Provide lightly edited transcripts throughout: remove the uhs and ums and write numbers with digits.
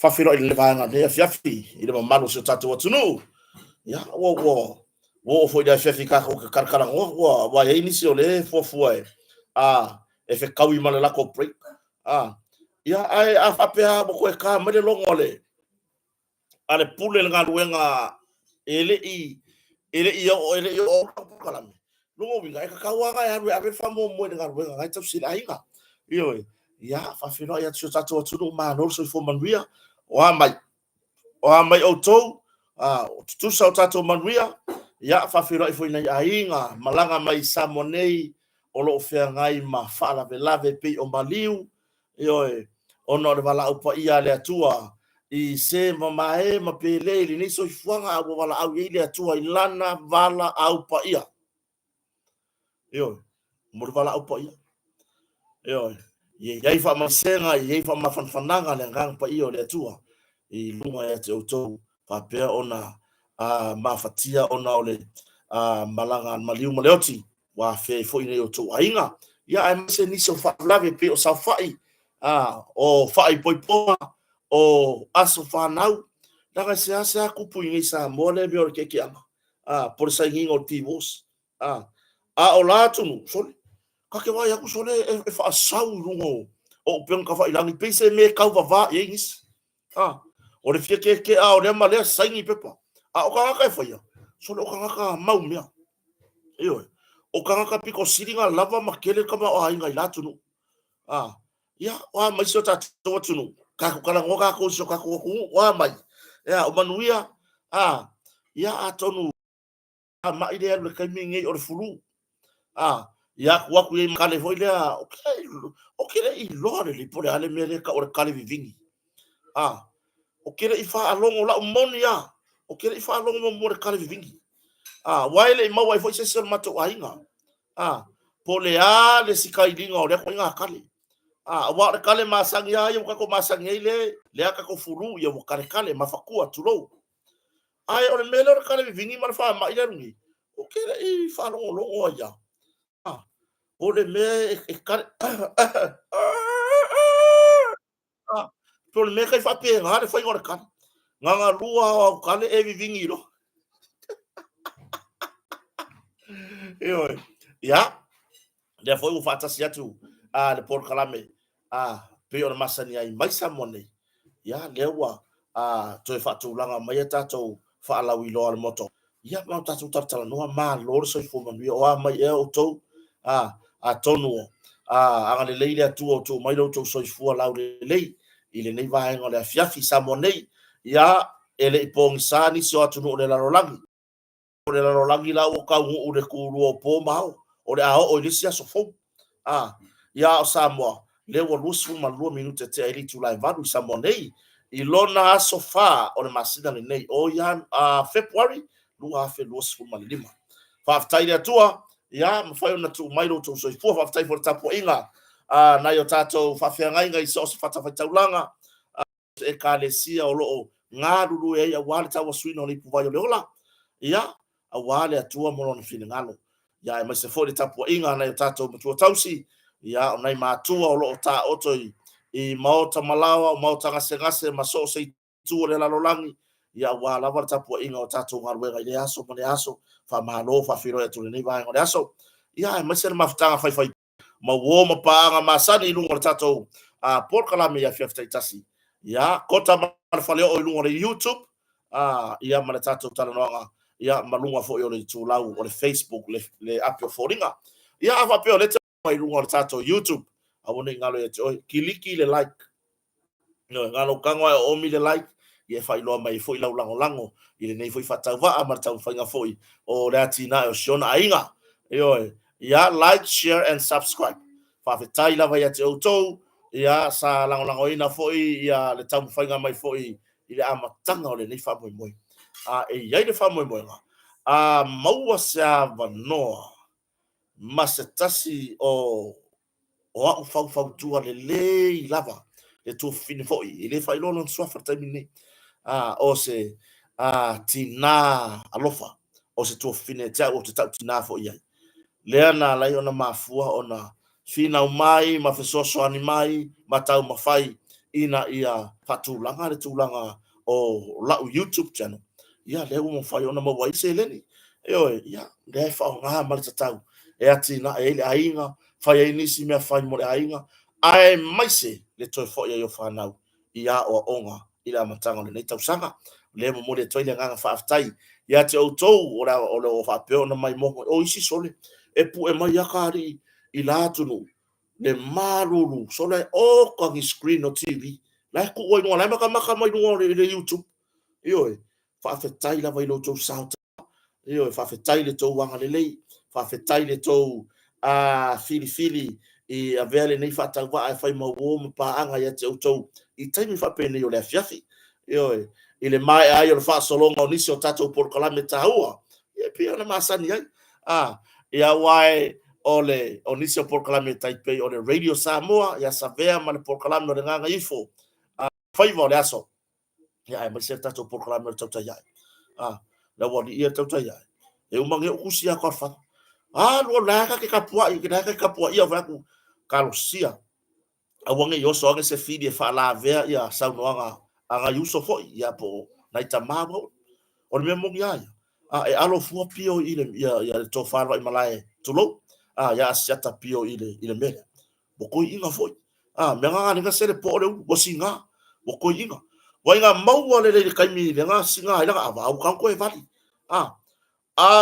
fafiro ile vanga ne fiafi ile mamalo so tatu watunu ya wo foi da fiafi ka ko karkara wa ya inisio le fofua e fe kawi mala la ko break ya ai afapea mo ko ka mele longole ale pule nga luenga ele i o kalame lungo winga ka kawa ya ave famo mo nga luenga ga tsa sila inga yo ya fafiro ya tso tatu watunu ma no so fo manria o mai o to tu sa tatu manria ya fafiro i foi na ainga malanga mai samonei o lo fea ngai ma fala velave pe o maliu yo ono de vala upa ia le atua i se mamae ma pele ni so fuanga abo vala au ile atua i lana vala au pa ia yo mo vala upa ia yo ye fa ma senga ye fa ma fananga le ngang pa ia le atua i lunga ya te auto pa pe ona ma fatia ona ole malanga maliu maleoti wa fe fo ine o to ainga ya ai se ni so fa lave pe o sa fai o fai poipoa o aso fa nau daga se asa kupu ni sa mole me o ke por sa ngi o tivos o la tunu sole ka ke wa ya ku sole e fa sau rungo o pen ka fa ilangi pe se me ka va yengis o le fie ke o le male sa ngi pepa o ka fa ya sole o ka mau mea iyo o kanga piko siringa lava makele kama o ainga ilatunu ya wa mai so tatu tunu ka ko kala ngoka ko so ka ko wa mai ya o manuia ya atonu ma ide le kaminge o fulu ya wa ku ye kale foi le okay i lore li pole ale mele ka o kale vivingi o kere i fa alongo la monia o kere i fa alongo mo kale vivingi waile ma wai foi se mato ainga pole le sikai dinga o le ko inga kale wa kale masangi ya yo ko masangi le aka ko furu yo kale mafakua tulo ai o le mele kale vingi mal fa ma ile rungi o kere i fa lo ya o le me kale pole me kai fa pe nga le foi ngor kale nga lua kale e vingi lo yo ya le foi o fantasia tu le por kalame pe o masani ai mai samone ya lewa to fa tu langa mai tato fa la wi lo al moto ya ma tatu tata no ma lo so fo man wi o mai e o to tonu anga le leile tu o to mai lo to so fo la le ile nei va ngo le fiafi samone ya ele pong sani so atu no le la rolangi o le la rolangi la o ka u le ku ro po mau o le o le sia so fo ya Samoa le wo lusu malua minute te eli tu lai vadu Samonei i lona sofa o le masina le nei o ya February lua fe lusu malima fa taile tua ya mfai na tu mailo tu so fu fa tai for tapo inga na yo tato fa fe ngai ngai so fa ta fa taulanga e kalesia o lo ngaru e ya wale ta waswino le pu vai le ola ya a wale atua mo no fini ngalo ya ma se fo le tapo inga na yo tato tu tausi ya nai matua o lo ta otoi i maota malawa maota ngase maso se tu le la lolangi ya wa la va tapo inga o tato ngarwe ga ile aso mo le aso fa malo fa firo e tu le vai ngore aso ya ma se mafutanga fai ma wo ma pa nga masani lu ngore tato por kala me ya fiafta itasi ya kota ma fa le o lu ngore YouTube ya ma le tato tala no ya malunga fo yo le tu lau o le Facebook le apio foringa ya fa pe o le mai lunga tato YouTube awone ngalo e kiliki le like no ngalo kangwa o mi le like ye fa ilo mai foi lau lango ile nei foi fata va a marta fanga foi o latina o shona ainga yo ya like share and subscribe fa fetai la vai te auto ya sa lango ina foi ya le tamu fanga mai foi ile amatanga o le nei fa moi e ya le fa moi maua sa vanoa masetasi o fau tua le lava le tu fini foi ile fa ilo non so fa termine o se tina alofa o se tu fini tia o te tina foi ia le ana la ona mafua ona fina mai ma feso so animai matau mafai ina ia fatulanga le tulanga o la YouTube channel ia le mo fai ona mo wai se leni ia le fa nga mal tatau e atina e le ainga fai ai nisi me fai mo le ainga ai mai se le toi fo ia yo fa nau ia o onga ila matanga le tau sanga le mo le toi le nga fa aftai ia te o tou o fa pe ona mai mo o isi sole e pu e mai akari ila tunu le marulu sole o ka screen o TV la ku o no la maka mai no le YouTube io fa afetai la vai lo tou sauta io fa afetai le tou wanga le lei fa afetai le tou a fili e a vele nei fa ta va fa mo wo pa anga ya te tou I taimi fa pe nei o le fiafi io ile mai ai o fa solonga o nisi o tatou por kalame taua e pia na masani ai ia wai ole o nisi o por kalame Taipei o le Radio Samoa ia savea ma le por kalame o le nganga info fai vo le aso ia e mase tatou por kalame o tautai ai la wali ia tautai ai e umange o kusia ko fa lo la ka ke kapua ia va ku kalusia awange yo so se fidi fa la ver ia sa no anga yuso fo ia po na itamabo o me mo ia e alo fu pio ile ia to fa vai malai tulo ia siata pio ile me bo ko inga fo me nga nga se le po le bo singa bo ko inga wa inga mau le kaimi le nga singa ila ava au kan ko e vali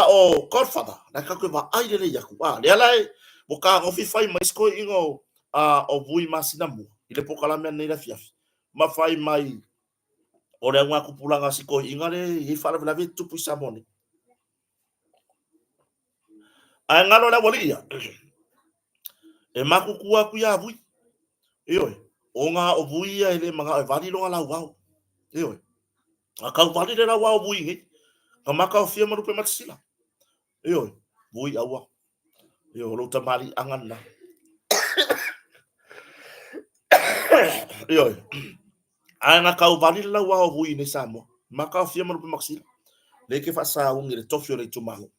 o Godfather na ka ko va ai le yaku le ala bo ka o fi fai mais ko ingo o vui masina mu ile po kala me nei la fiafi ma fai mai o le ngwa kupulanga siko ingale I fala la vitu puisa moni a ngalo la bolia e makukua ku ya vui iyo o nga o vui ya ile manga vali lo la wow iyo aka vali le la wow vui ngi kama ka ofia marupe matsila iyo vui awa iyo lo tamali angana iyo ana ka vali la wow vui ni samo maka ofia marupe matsila le ke fa sa un le tofio le tumango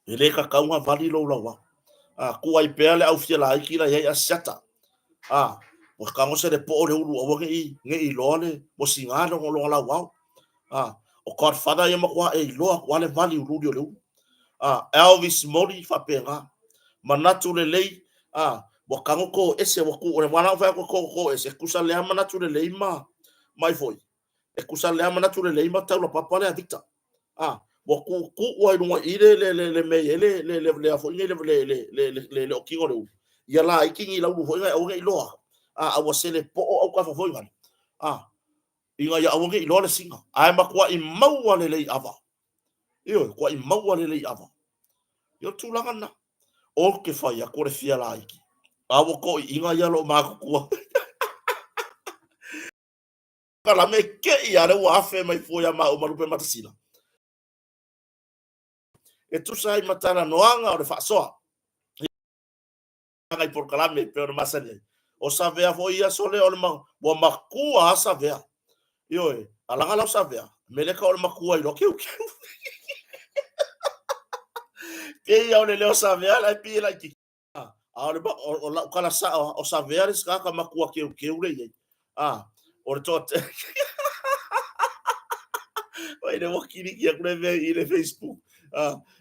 ele ka kaunga vali lo lawa ku ai pele au fia la ikila ya sata o ka ngo se de po le ulu o nge lole mo singalo ngo la wa o Godfather ya makwa e lo wale vali ulu le Elvis Modi fa pega manatu le lei o ka ngo ko ese o ku o wana fa ko ese kusa le manatu le lei mai foi e kusa le manatu le lei ma tau papa le Victor wa ku wa no le me le afo le o kingo le ya la ikingi la u ho nga o ngai lo a wa sele po o ka fo nga inga ya o ngai lo le singa ai ma kwa I mau le ava io kwa I mau le ava yo tu la na o ke fa ya ko le fia la iki a wo ko inga ya lo ma ku kala me ke ya le wa fe mai fo ya ma o marupe matasila e tu sai matana noanga o le fa soa ngai por kalame pero masani o savea foi ia sole o ma bo makua savea yo alanga la savea mele ka o makua I lo que ia o le savea la pi la ki o la kala sa o savea ris ka makua que le ye o le tot vai le wakini ki akure ve ile Facebook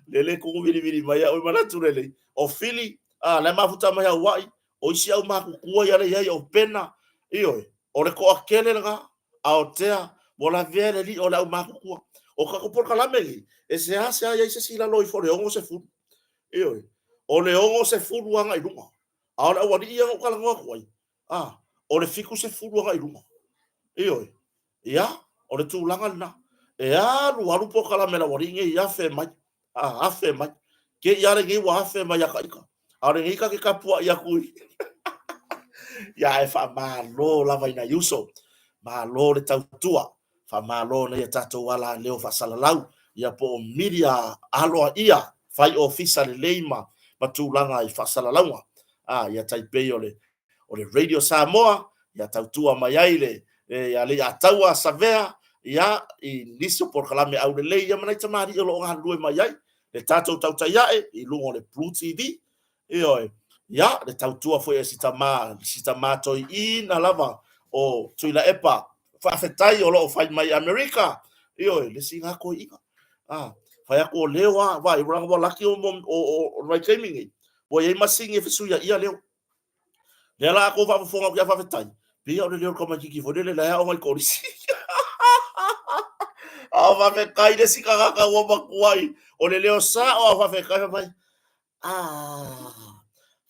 le ku vili mai o mana turele o fili la mafuta mai wai o isi au maku kua ya le ia o pena io o le ko akele nga ao tea mo la vele li o la maku kua o ka ko por kala meli e se ase ai se sila loi fo le ongo se fu io o le ongo se fu nga I lunga a la wadi ia o kala ngwa koi o le fiku se fu nga I lunga io ia o le tulanga na e alu po kala mela wadi nge ia fe mai afe mai ke ia le nge wa afe mai ka ika ale ngi ka ke kapua ia kui ya e fa malo la vai na yuso malo le tautua fa malo le tato wala leo fa salalau ia po media alo ia fai ofisa le leima matulanga I fa salalau ia Taipei o le Radio Samoa ia tautua mai aile ia le ataua savea ia I niso por kalame au le ia mana tamari o lo ngalue mai ai le tato tauta ia I lungo le Blue TV io ya le tautua foi sita ma to I na lava o tuila epa whaafetai o loo whai mai Amerika. Io, le singa ko inga. Whai ako lewa, wai, uranga wa laki o rai keimingi. Wa yei masingi e whisuia ia leo. Le ala ako whaafonga kia whaafetai. Pia o le leo kama kiki fodele la hea o mai korisi. Whaafekai le sika kaka ua makuai. O le leo sa o whaafekai mai.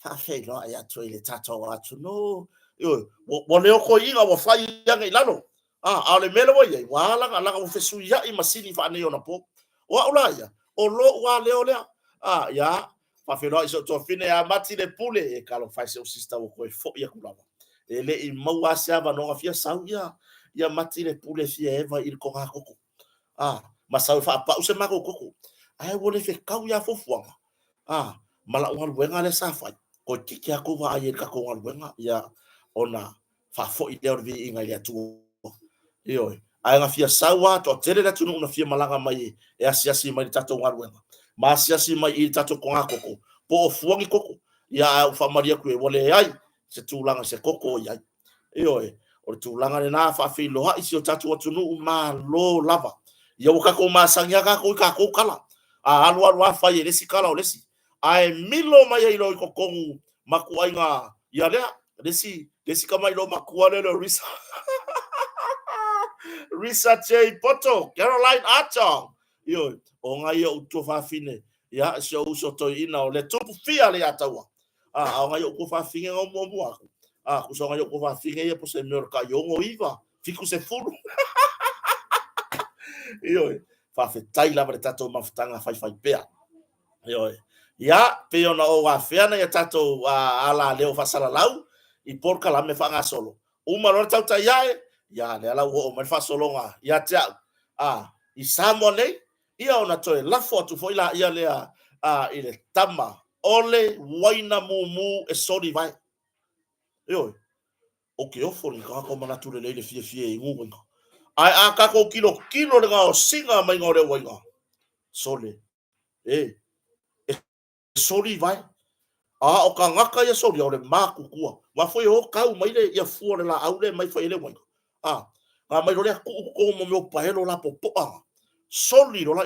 Whaafei loa e atu i le tato atu no. Io, wa leo ko inga wa whai ianga i lano. A le mele wa iei, wālanga langa o fesu ia i masini whaane o na po. O aula ia, o lo wa leo lea. Ia, whawhiroa iso tō whine a mati le pule e kalo whai se o sista o koe fo ia kulawa. E le i maua se ava nonga fia sau ia, ia mati le pule fia eva i ko ngā koko. Ma sau wha pa use mako koko. Ai wole fe kau ia fofuanga. Mala unga luenga le sa whai. Ko kiki a kowa ai e kako unga luenga, ia ona wha fo i leo vi inga i lea tuo. Io, ai nga fia sawa to tere la tunu una fia malanga mai e asiasi mai tato ngaruenga. Ma asiasi mai i tato ko ngakoko. Po o fuangi koko. Ia ufa maria kue wole ai se tūlanga se koko iai. Io, o le tūlanga le nā whawhi loha isi o tato atunu ma lo lava. Ia wakako ma sangia kako i kako kala. Alu whai e lesi kala o lesi. Ai milo mai e ilo i kokongu maku ai ngā. Ia lea, lesi kamai lo maku ale lo risa. Risa J. Poto, Caroline Archong. Io, o ngai o to fine. Ya, so uso to ina o le tupu fia le atawa. O ngai o ko fa finge o mo mo aku. Ku so ngai o ko fa finge e po se mer ka yo ngo iva. Fiku se fulu. Io, fa fe tai la bre tato mafutanga fai pea. Io, ya, pe ona o wa fea na ya tato ala leo fa sala lau I porka la me fa nga solo. Uma lo tau tai ai. Ya le ala wo me fa solonga ya tia I samo nei ia ona toe la foto foi la ia le ile tama ole waina mumu e sori vai yo o ke o fori ka ko mana tu le fie i ngu ai ka ko kilo le nga o singa mai ngore wainga sole sori vai o ka ngaka ia sori o le maku kua wa foi o kau mai le ia fu le la au le mai foi le wainga mai role ko mo me paelo la popoa soli rola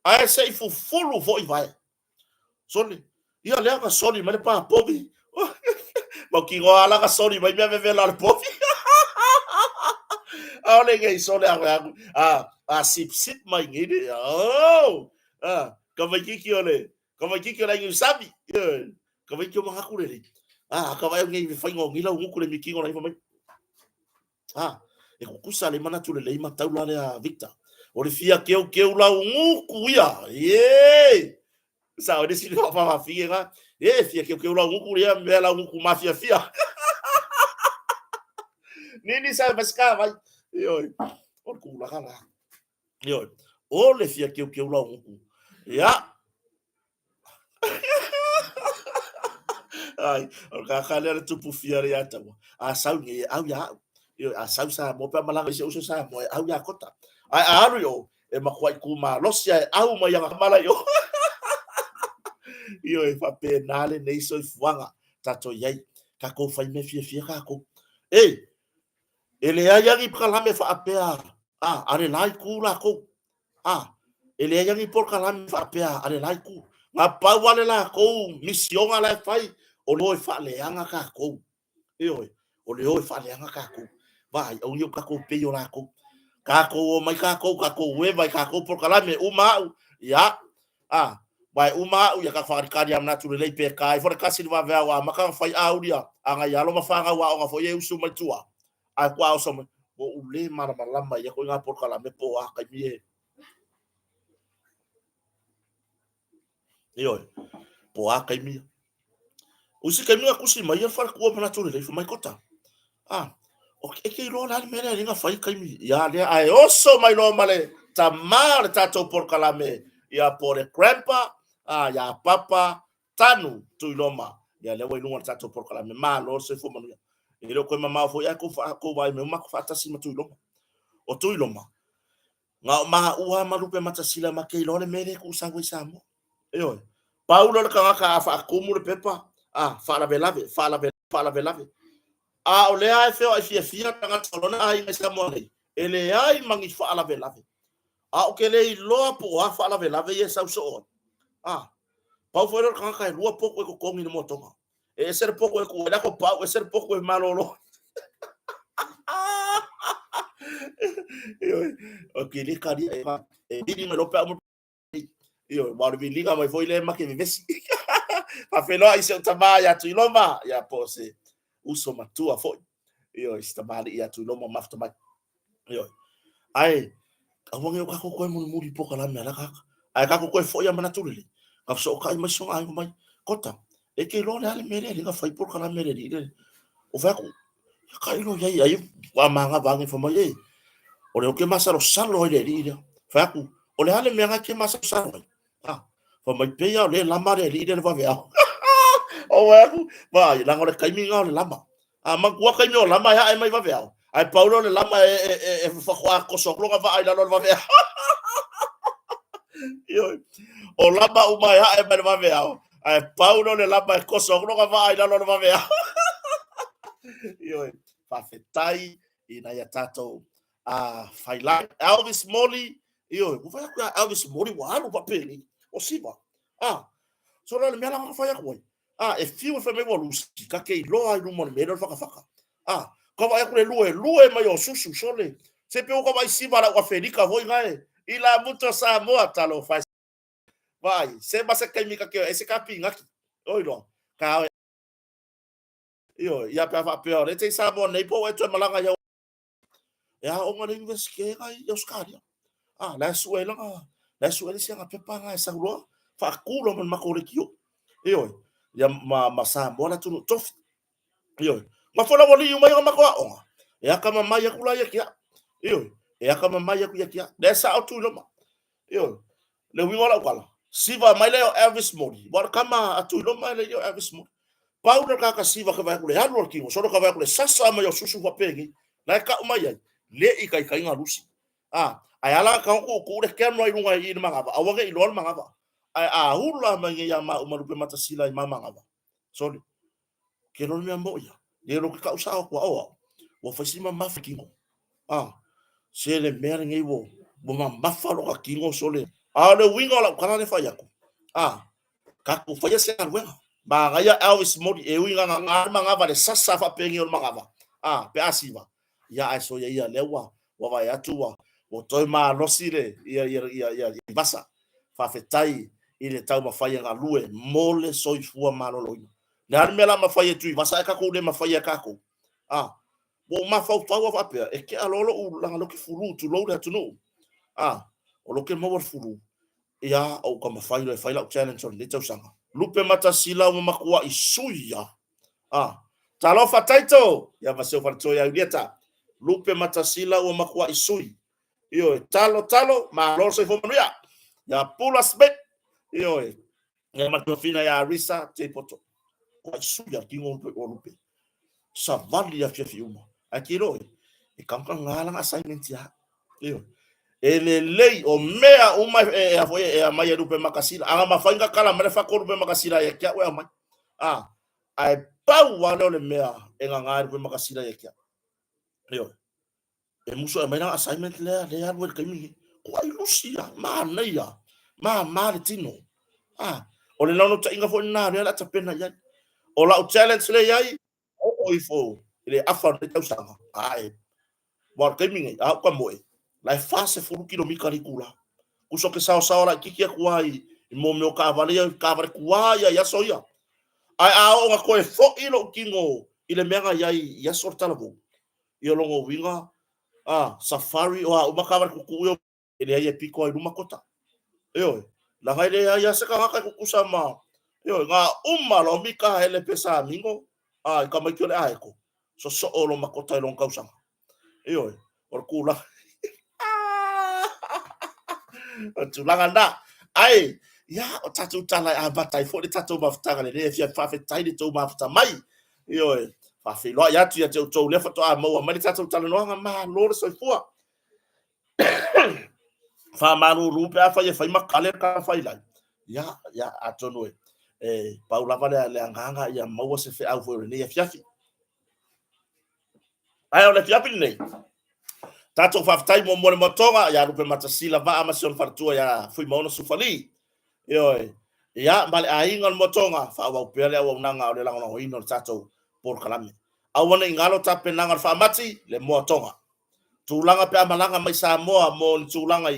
ai sei fu fulu foi vai soli ia le ka soli mai pa povi ma ki go ala ka soli mai me vela le povi ole ngai soli sip mai ngide ka vai ki ole ngi sabi ka vai ki mo hakure ka vai ngai fai ngila ngukule mi ki ngona mai e kukusa le mana tule le ima taula le Victor. O le fia keu la nguku ia. Sa o desi le fa fia ga. Fia keu la nguku ia me la nguku mafia fia. Nini sa pesca vai. Yo. O ku la kala. Yo. O le fia keu la nguku. Ya. Ai, o ka kala le tupu fia le ata. Sa ngi au ya. Yo sa mo pa malanga se uso sa mo au ya kota ai aru yo e makwai ku ma losia au ma yang mala yo yo e fa penale nei so fuanga tato yai ka ko fai me fia ka ko ele ya ngi pra la me fa apea are lai ku la ko ele ya ngi por kala me fa apea are lai ku nga pa wale la ko mission ala fai o lo fa le anga ka ko yo o le o fa le anga ka ko vai o yo kako pe yo lako kako mai kako we vai kako por kala me uma ya vai uma ya ka fa ka dia na tu le pe kai for ka silva va wa maka fai audia anga ya lo ma fa wa nga fo ye usu mai tua a kwa o so o le mara malama ya ko nga por kala me po a ka mi yo po a ka mi usi ka mi ku si mai ya fa ko na tu le fo mai kota o ke lo la me le nga fai kai mi ya le ai oso mai lo male tamar tato por kalame ya por grandpa ya papa tanu tu iloma ya le wai lunga tato por kalame ma lo se fo manu e lo ko mama fo ya ko vai me ma ko fata si ma tu iloma o tu iloma nga ma ua malupe mata sila ma ke lo le mere ku sangue samo yo paulo le ka fa akumulo pepa fa la velave a o le ai feo ai fia tanga tolona ai ngai sa mo nei ele ai mangi fa ala ve lave a o ke le lo po a fa ala ve lave ye sa so a pau foi ka ka lua poko ko kongi no motonga e ser poko ko la ko pau e ser poko e malolo o ke le ka di e bini me lo pa mo io ma vi liga mai foi le ma ke vesi a felo ai se tama ya tu loma ya pose uso matua foi io sta mali ya tu loma mafta mai io ai awang yo ka ko ko mo muri poka la mela ka ai ka ko ko foi ya mana tu le ka so ka mai so ai mai kota e ke lo le ale mere le ka fai poka la mere le o fa ko ka ilo ya ya wa manga bangi fo mai o le ke masa ro salo le le fa ko o le ale me nga ke masa salo ah fo mai pe ya le la mare le va vea o wa la ngore kai mi ngau le lama a ma kwa kai mi o lama ya ai mai va vea ai paulo le lama e fa kwa ko so ko va ai la va vea yo o lama o mai ai mai va vea ai paulo le lama e ko so ko va ai la va vea yo fa fetai ina ya tato a fai la Elvis Molly yo ko fa Elvis Molly wa no papeli o siba so le mea la fa ya ko e fiu fa me wa lusi ka ke lo ai no mo me lo fa ko va ku le lue mai o susu sole se pe ko vai si para wa felika voi ngai ila muto sa mo atalo fa vai se ba se kai mi ka ke ese ka pinga oi lo ka yo ya pa fa pe ore te sa mo nei po e to malanga ya o ngani investigate ai yo skaria la suela si nga pepa nga sa ro fa kulo man makore kio yo ya ma sa mo la tu tof yo ma fola wali yu mai ma ko o ya kama mai ya kula ya kia yo ya kama mai ya kia desa autu lo ma yo le wingola kwala siva mai le Elvis Modi bor kama atu lo mai le Elvis Modi paulo ka siva ka vai kule halo ki so ka vai kule sasa mai susu wa pegi na ka mai le i kai kai nga lusi ayala ka ko le kem no irunga i manga awage i lol manga ai hula mai ya ma umarupe mata sila i mama ngava sorry ke no me amboya le lo ka usa ko o fa sima mafikingo se le mer ngai wo ma mafalo ka kingo sole le wingo la kana le fa yako ka ko fa ya se alwenga ba ga ya Elvis Modi e winga nga manga le sasa fa pengi o manga pe asiva ya aso ya lewa wa va ya tuwa o toi ma losile ia basa fa fetai ile tau ma fai nga lue mole soi fua malolo le har mela ma fai tu basa ka ko le ma fai ka ko bo ma fa fa pe e ke alolo u la lo ki fulu tu lo da tu no o lo ke mo fulu ia o ka ma fai le fai la challenge on le tau sanga lupe mata sila mo makua isuia talo fataito ya va se fa to ya dieta lupe mata sila o makua isui yo talo ma lo se fo manuia ya pulas bet yo ya matofina ya risa te poto kwa suya kingo o lupe sa vali ya fifi uma akiro e kamka ngala assignment ya yo ele lei o mea uma e foi e mai lupe makasila anga mafainga kala mele fa ko lupe makasila ya kia we mai ai pau wa le mea e nga lupe makasila ya kia yo e muso e mai na assignment le ya wel kemi ko ai lucia ma le tino o le lano ta inga fo na le la ta pena ya o la challenge le yai o ifo le afa de tau sanga war kemi a kwa moe la fase fu kilo mi karikula kuso ke sao la kiki kwa i mo me ka vale kwa ya soia o nga ko e fo ilo kingo ile menga ya sorta la bo yo longo winga safari o makavar ku yo ele ya piko ai uma kota yo la haile ya se ka ka ku sama yo nga lo mika ele pesa mingo ka mai kole ko so lo makota lo ka usanga yo or kula tu langanda ai ya o tatu tala batai fo de tatu mafta le fia fa fe tai de to mafta mai yo fa fe lo ya tu ya to le fa to mo ma tatu tala no nga ma lo so fua fa maru rupe a fa makale ka fa ila ya atono paula vale le nganga ya mo se fe au fo ne ya fiafi ai ole fiapi nei tato faftai mo mo motonga ya rupe matasila va amason fartua ya fui maona sufali yo ya male ainga motonga fa wa pele wa nanga ole langa no ino tato por kalame awana ingalo tape nanga fa mati le motonga tulanga pe amalanga mai Samoa mo tulanga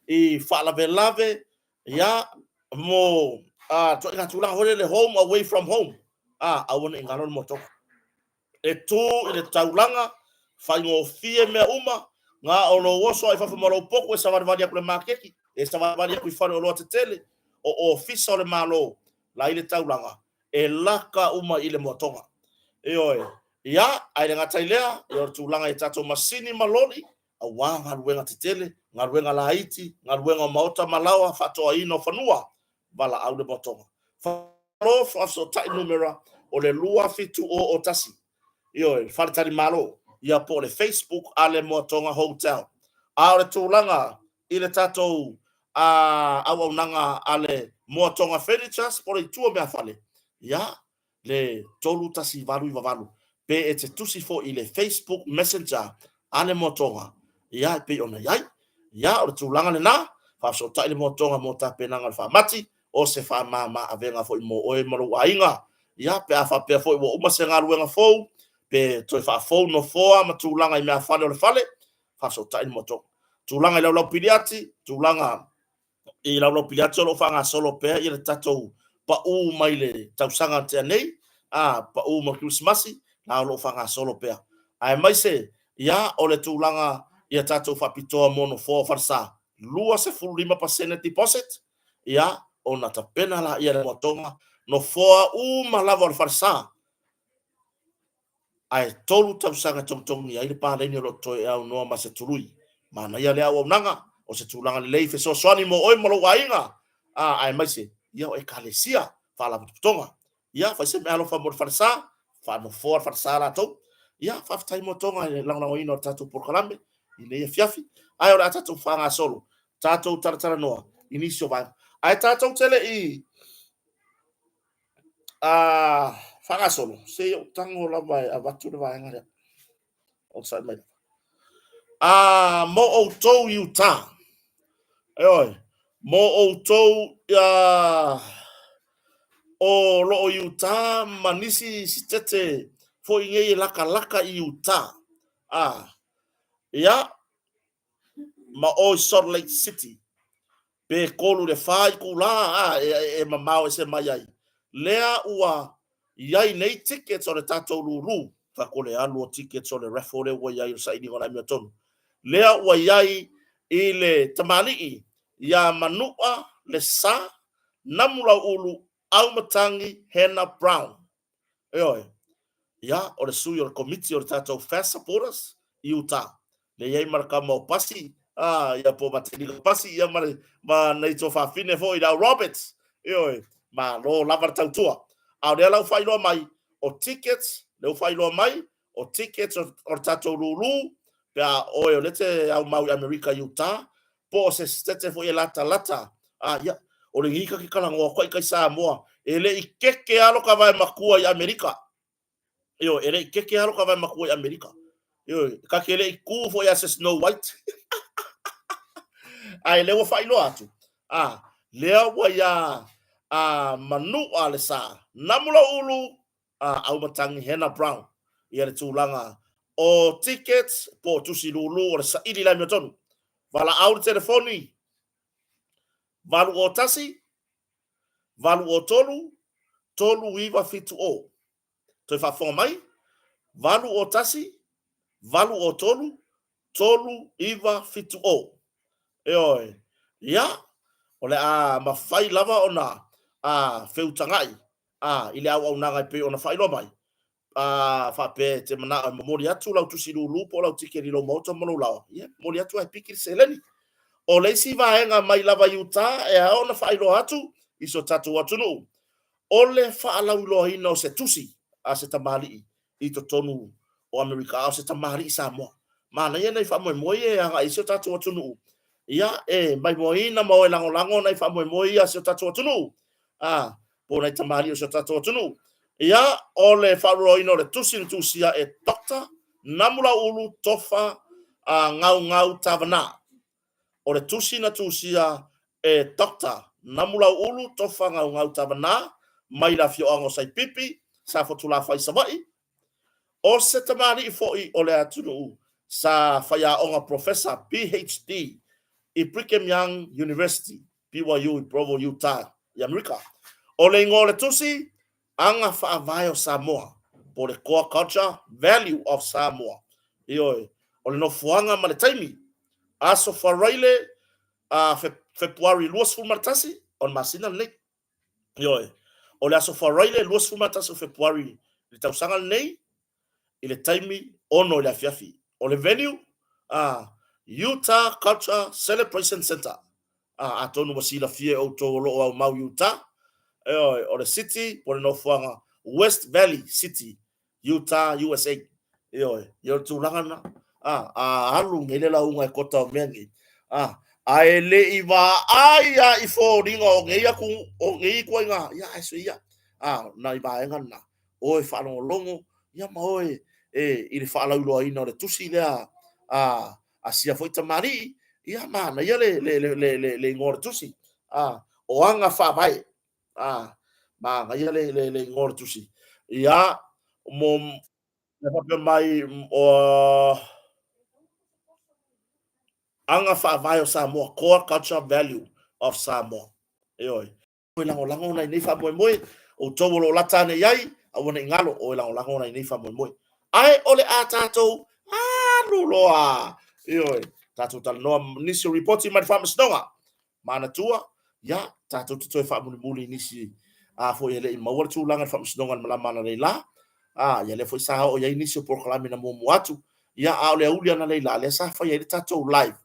i fa lave ya mo to ina tulanga hole le home away from home awana ingalo motonga e tu ile taulanga fa ngo fie me uma nga ono woso ai fa maro poko sa varia kule makeki e sa varia ku fa lo tele o ofisa le malo la ile taulanga e laka uma ile motonga e oi ya ai nga tailea yo tulanga i tato masini maloli a wanga luenga tele nga luenga la haiti nga luenga maota malawa fa to ino fanua bala au le motonga fa ro fa so tai numera o le lua fitu o tasi yo faltari malo ia po le Facebook ale motonga hotel ale tulanga ile tato au nanga ale motonga furnitures por tu me afale ya le tolu tasi valu valu pe ete tusi fo ile Facebook Messenger ale motonga ya pe ona ya o tulanga le na fa so ta ile motonga mota penanga fa mati o se fa mama avenga fo mo o mo ainga ya pe afa pe fo o ma se ngaruenga fo pe to fa fo no fo ma tulanga i me afale o fale fa so ta ile motonga tulanga i la piliati tulanga i la piliati lo fanga solo pe i le tato pa u mai le tausanga te nei pa u mo Christmasi na lo fanga solo pe ai mai se ya o le tulanga ia tato fa pitoa mono fo farsa lua se fulima pasene deposit ya ona ta pena la ia le motonga no fo u malava o farsa ai tolu tausanga tongtong ia i pa le ni ro to e au no ma se tului mana ia le au nanga o se tulanga le leife so swani mo oi mo wainga ai mai se ia o ekalesia fa la tonga ia fa se me alo fa mo farsa fa no for farsa la to ia fa tai mo tonga lang lang ino tatu por kalambe ile ia fiafi ai ora tatu fanga solo tatu tartara no inicio va ai tatu tele i fanga solo se yo tango la vai avatu de vai ngara outside mai mo o to yuta oi mo o to o lo yuta manisi sitete fo inge laka i yuta ya ma o Salt Lake City pe kolu le fai kula e mamao se mai ai lea ua iai nei tickets o le tatou lulu fa kole alu o tickets o le raffle le ua iai o saini o la miotonu lea ua iai i le tamali'i ia manua le sa namula ulu au matangi Hannah Brown oi ya o le sui o le committee o le tatou fast supporters i uta le iai maraka mo pasi ia po matini pasi ia ma nei to fa fine fo i da Roberts oi ma lo lava tautua au le lau failo mai o tickets le failo mai o tickets o tatou lulu pe o lete au mau America Utah po se stete fo i lata ia o le hika ki kala ngo ko i Samoa ele i keke alo ka vai makua i America ele i keke alo ka vai makua i America ka kele i ku fo ia se Snow White ai le wo failo atu le wa ya manu ale sa namula ulu au matangi Hannah Brown ia le tulanga o tickets po tusi lulu o sa ili la miotonu vala au telefoni valu o tasi valu o tolu iva fitu o to fa fo mai valu o tasi valu o tolu iva fitu o oi ya ole ma fai lava ona feutangai ile au nanga pe ona fai lo mai fa pe te mana mori atu la tusi lulu po la tikeri lo moto mo la ya mori atu ai pikir seleni o le si vaenga mai lava yuta e ona fai lo atu iso tatu atu no ole fa la lo hino se tusi se tamali i to tonu o America o se tamali Samoa mana ia nei fa mo ia nga iso tatu atu no ia mai mo ina mo lango nei fa mo ia se tatu atu no po nei tamali o se tatu atu no ia ole fa lo ino le tusi e doctor namula ulu tofa ngau tavana. O le tusi na tusia dokta namula ulu tofa ngau tavana mai la fioanga sai pipi sa fotula fai savai. O se tamari i foi o le atunu sa faya onga professor PhD i Brigham Young University, BYU i Provo, Utah, i Amerika. O le ngole tusi, anga whaavai o Samoa, po le core culture, value of Samoa. Ioi, o le no fuanga ma le taimi, aso wharaile Februari luas fulmatasi, on masina le. Ioi, o le aso wharaile luas fulmatasi o Februari, le tausanga nei, i le taimi ono le afiafi. O le venue, Utah Culture Celebration Center. Atonu masila fie o to lo o mau Utah. O the city, o le nofuanga West Valley City, Utah, USA. Yo tu langana. Halu ngele la unga kota o mengi. Ai le iwa aya I fo ringa o ngeia ku o ngei ko nga ya eso ya. Na iba ngana. Oi fa no longo ya ma oi I le fa la ulo ina le tusi lea asia foi tamari ia mana ia le ngor tusi o anga fa vai ma ia le ngor tusi ia mo me mai o anga fa vai o Samoa core culture value of Samoa oi o lango na nei fa moi o tolo lata ne yai a wona ngalo o lango na nei fa moi ai ole atato luloa oi tatu tal no nisi report mai fa msnonga mana tua ya tatu to fa muli nisi fo ele I mawar tu langa fa msnonga mala mana leila ya le fo sa o ya nisi proclame na mo watu ya a le ulia na leila le sa fa ya tatu live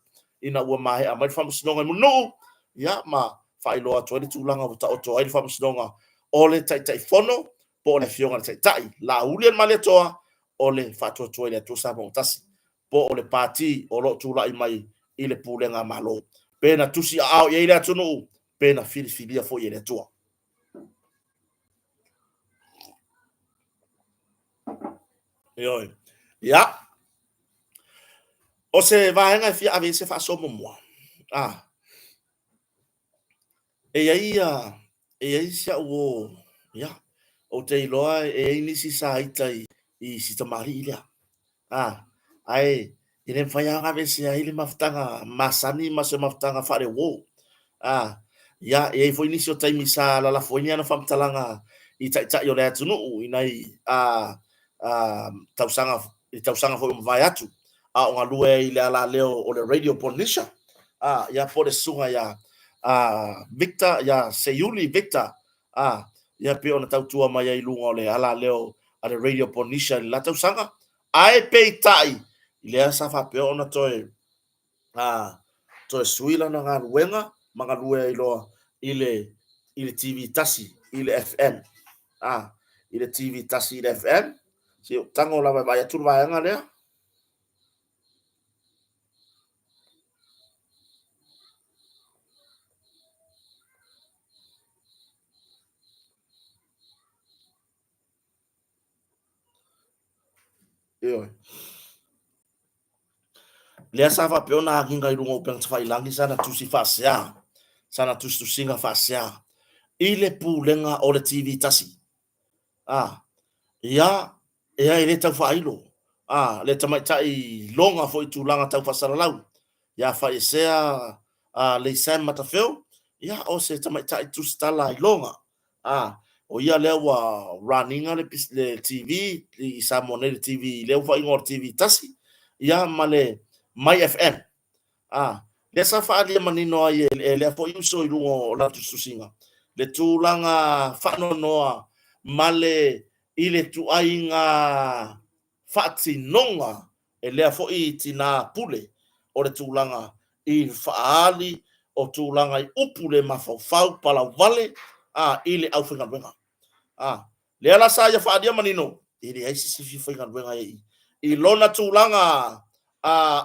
ina wa mai mai fa msnonga no ya ma fa ilo atu tu langa ta o to ai fa msnonga ole tai fono po le fionga tai la ulia male toa ole fa to ile to sa mo tasi po o le pati o lo tula I mai I le pulenga malo pena tusi au ye ile tunu pena filifilia fo ye le tua yo ya o se va nga fi ave se fa so mo e ai sia o ya o te loa e ni si sa itai I si tamari ile ai ile faya nga ve si ai le maftanga masani maso maftanga fa le wo ya e foi inisio taimi sa la foi ni ana famtalanga I tai yo le tunu inai tausanga foi vai atu o ngalue ile ala leo o le radio ponisha ya por sunga ya Victor ya Seyuli Victor ya pe ona tautua mai ai lunga le ala leo a le radio ponisha la tausanga ai pe tai ile sa fa pe ona toe to suila na ngan wenga mangalue ilo ile TV tasi ile FM ile TV tasi ile FM si tango la vai tu vai nga le yo le sa fa pe ona kinga I lungo peng fai langi sana tu si fa sana tu singa fa ile pulenga o le TV tasi ya ile tau fa ilo le tamai tai longa foi tu langa tau fa saralau ya fa isea le sam matafeu ya o se tamai tai tu stala longa o ia le wa running le TV I samone le TV le fa ingor TV tasi ya male mai FM le sa fa ali manino ai le fo uso I lungo la tu susinga le tu langa fa no noa male ile tu ainga fati nonga le fo I tina pule o le tu langa I faali o tu langa I upule mafau pala vale ile au finga benga le ala sa ya fa dia manino ile ai si finga benga I lona tu langa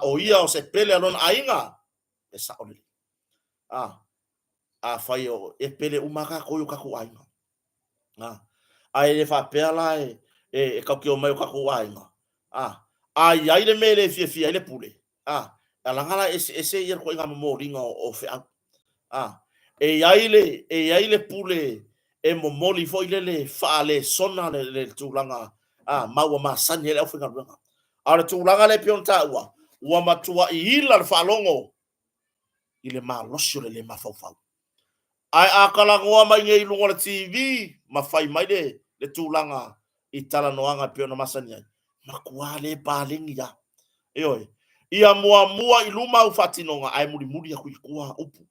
o ia o se pele alon ainga e sa ole fai o e pele umaka ko yo kaku ainga ai le fa pela e ka ki o mai ka ku ainga ai ai le mele fia le pule alangala ese yer ko inga mo ringa o fe e ai le pule e mo moli foi le fa le sona le tulanga maua masani ele afinga ruenga ale tulanga le pionta ua matua i ila le falongo ile malosio le mafaufau ai akala ngoa mai ngai lungo le TV mafai mai le tulanga i tala noanga piona masani ai makuale palingi ya Eoi. Ia mua i luma u fatinonga ai muri ya kuikua upu.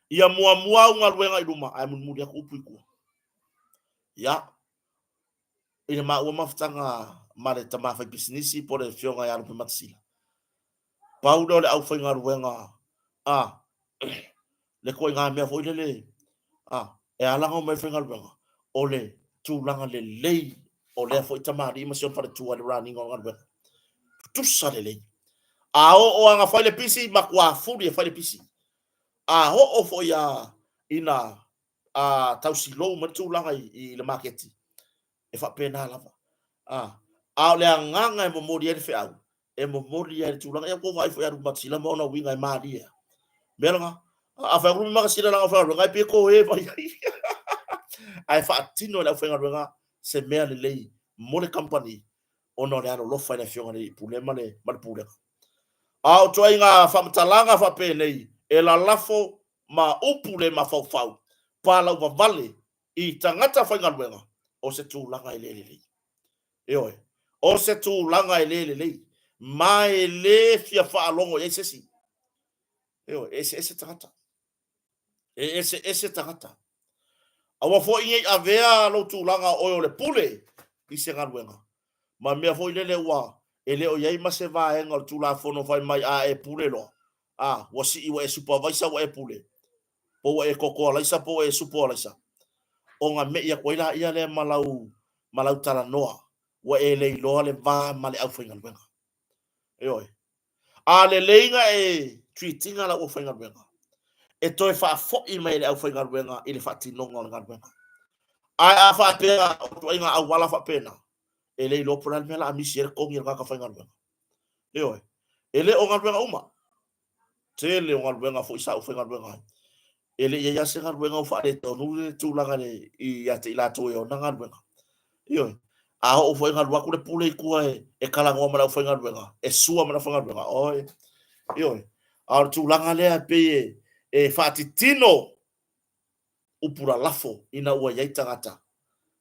Ia mua unga luenga i luma ai muri ya upu ikua. Ya. Ina ua mafutanga mare tamafa businessi pore fionga ya rupe matsila. Paudo le au whainga luenga. Le koe ngā mea fo le. E alanga o mai whainga luenga. Ole tūlanga le lei. O lea fo itamari ima sion pare tua le rani ngā luenga. Tusa le lei. O anga fai le pisi makua furi e fai le pisi. O fo ia ina tausi low matulanga i le marketi. E fa pena lava. O le nganga e momori e fe au. E momori e tulanga e ko vai fo ia rumatsila mo na winga e maria. Melanga a fa rumi makasila la fa ngai pe ko e vai. Ai fa tino la fa nga se mea le lei mo le company ono le lo fa le fionga le pule male mal pule. Au toi nga fa mtalanga fa penei e la lafo ma upule ma fau pala uva vale i tangata whainga luenga o se tūlanga e lelelei. Eoi, o se tūlanga e lelelei ma e le fia whaalongo e sesi. Eoi, ese tangata. Ese tangata. Awa fo inge avea lo tūlanga o le pule i se ngaluenga. Ma mea fo ilele ua e leo iei ma se vaenga o tūla fono fai mai e pule lo. Wasi iwa e supervisor wa e pule. Po e koko alaisa po e supo alaisa. O ngā mea koila ia le malau tala noa. Wa e lei loa le vā male au whainga luenga. Eoi. Le leinga e treatinga la o whainga luenga. E toi wha fo i mai le au whainga luenga i le whatinonga o ngā luenga. A wha pēra o toi ngā au wala wha pēna. E lei loa pura mea la amisi e kongi ngā ka whainga luenga. Eoi. E le o ngā luenga uma. Te le o ngā luenga fo isa o whainga luenga. Ele ia se ngar wenga fa de tonu le tulanga le i ate ila to yo ngar wenga yo o foi ngar wa ku le pule ku e kala ngo mala foi ngar wenga e sua mala foi ngar wenga yo tulanga le pe e fa tino upura lafo ina ua yai tangata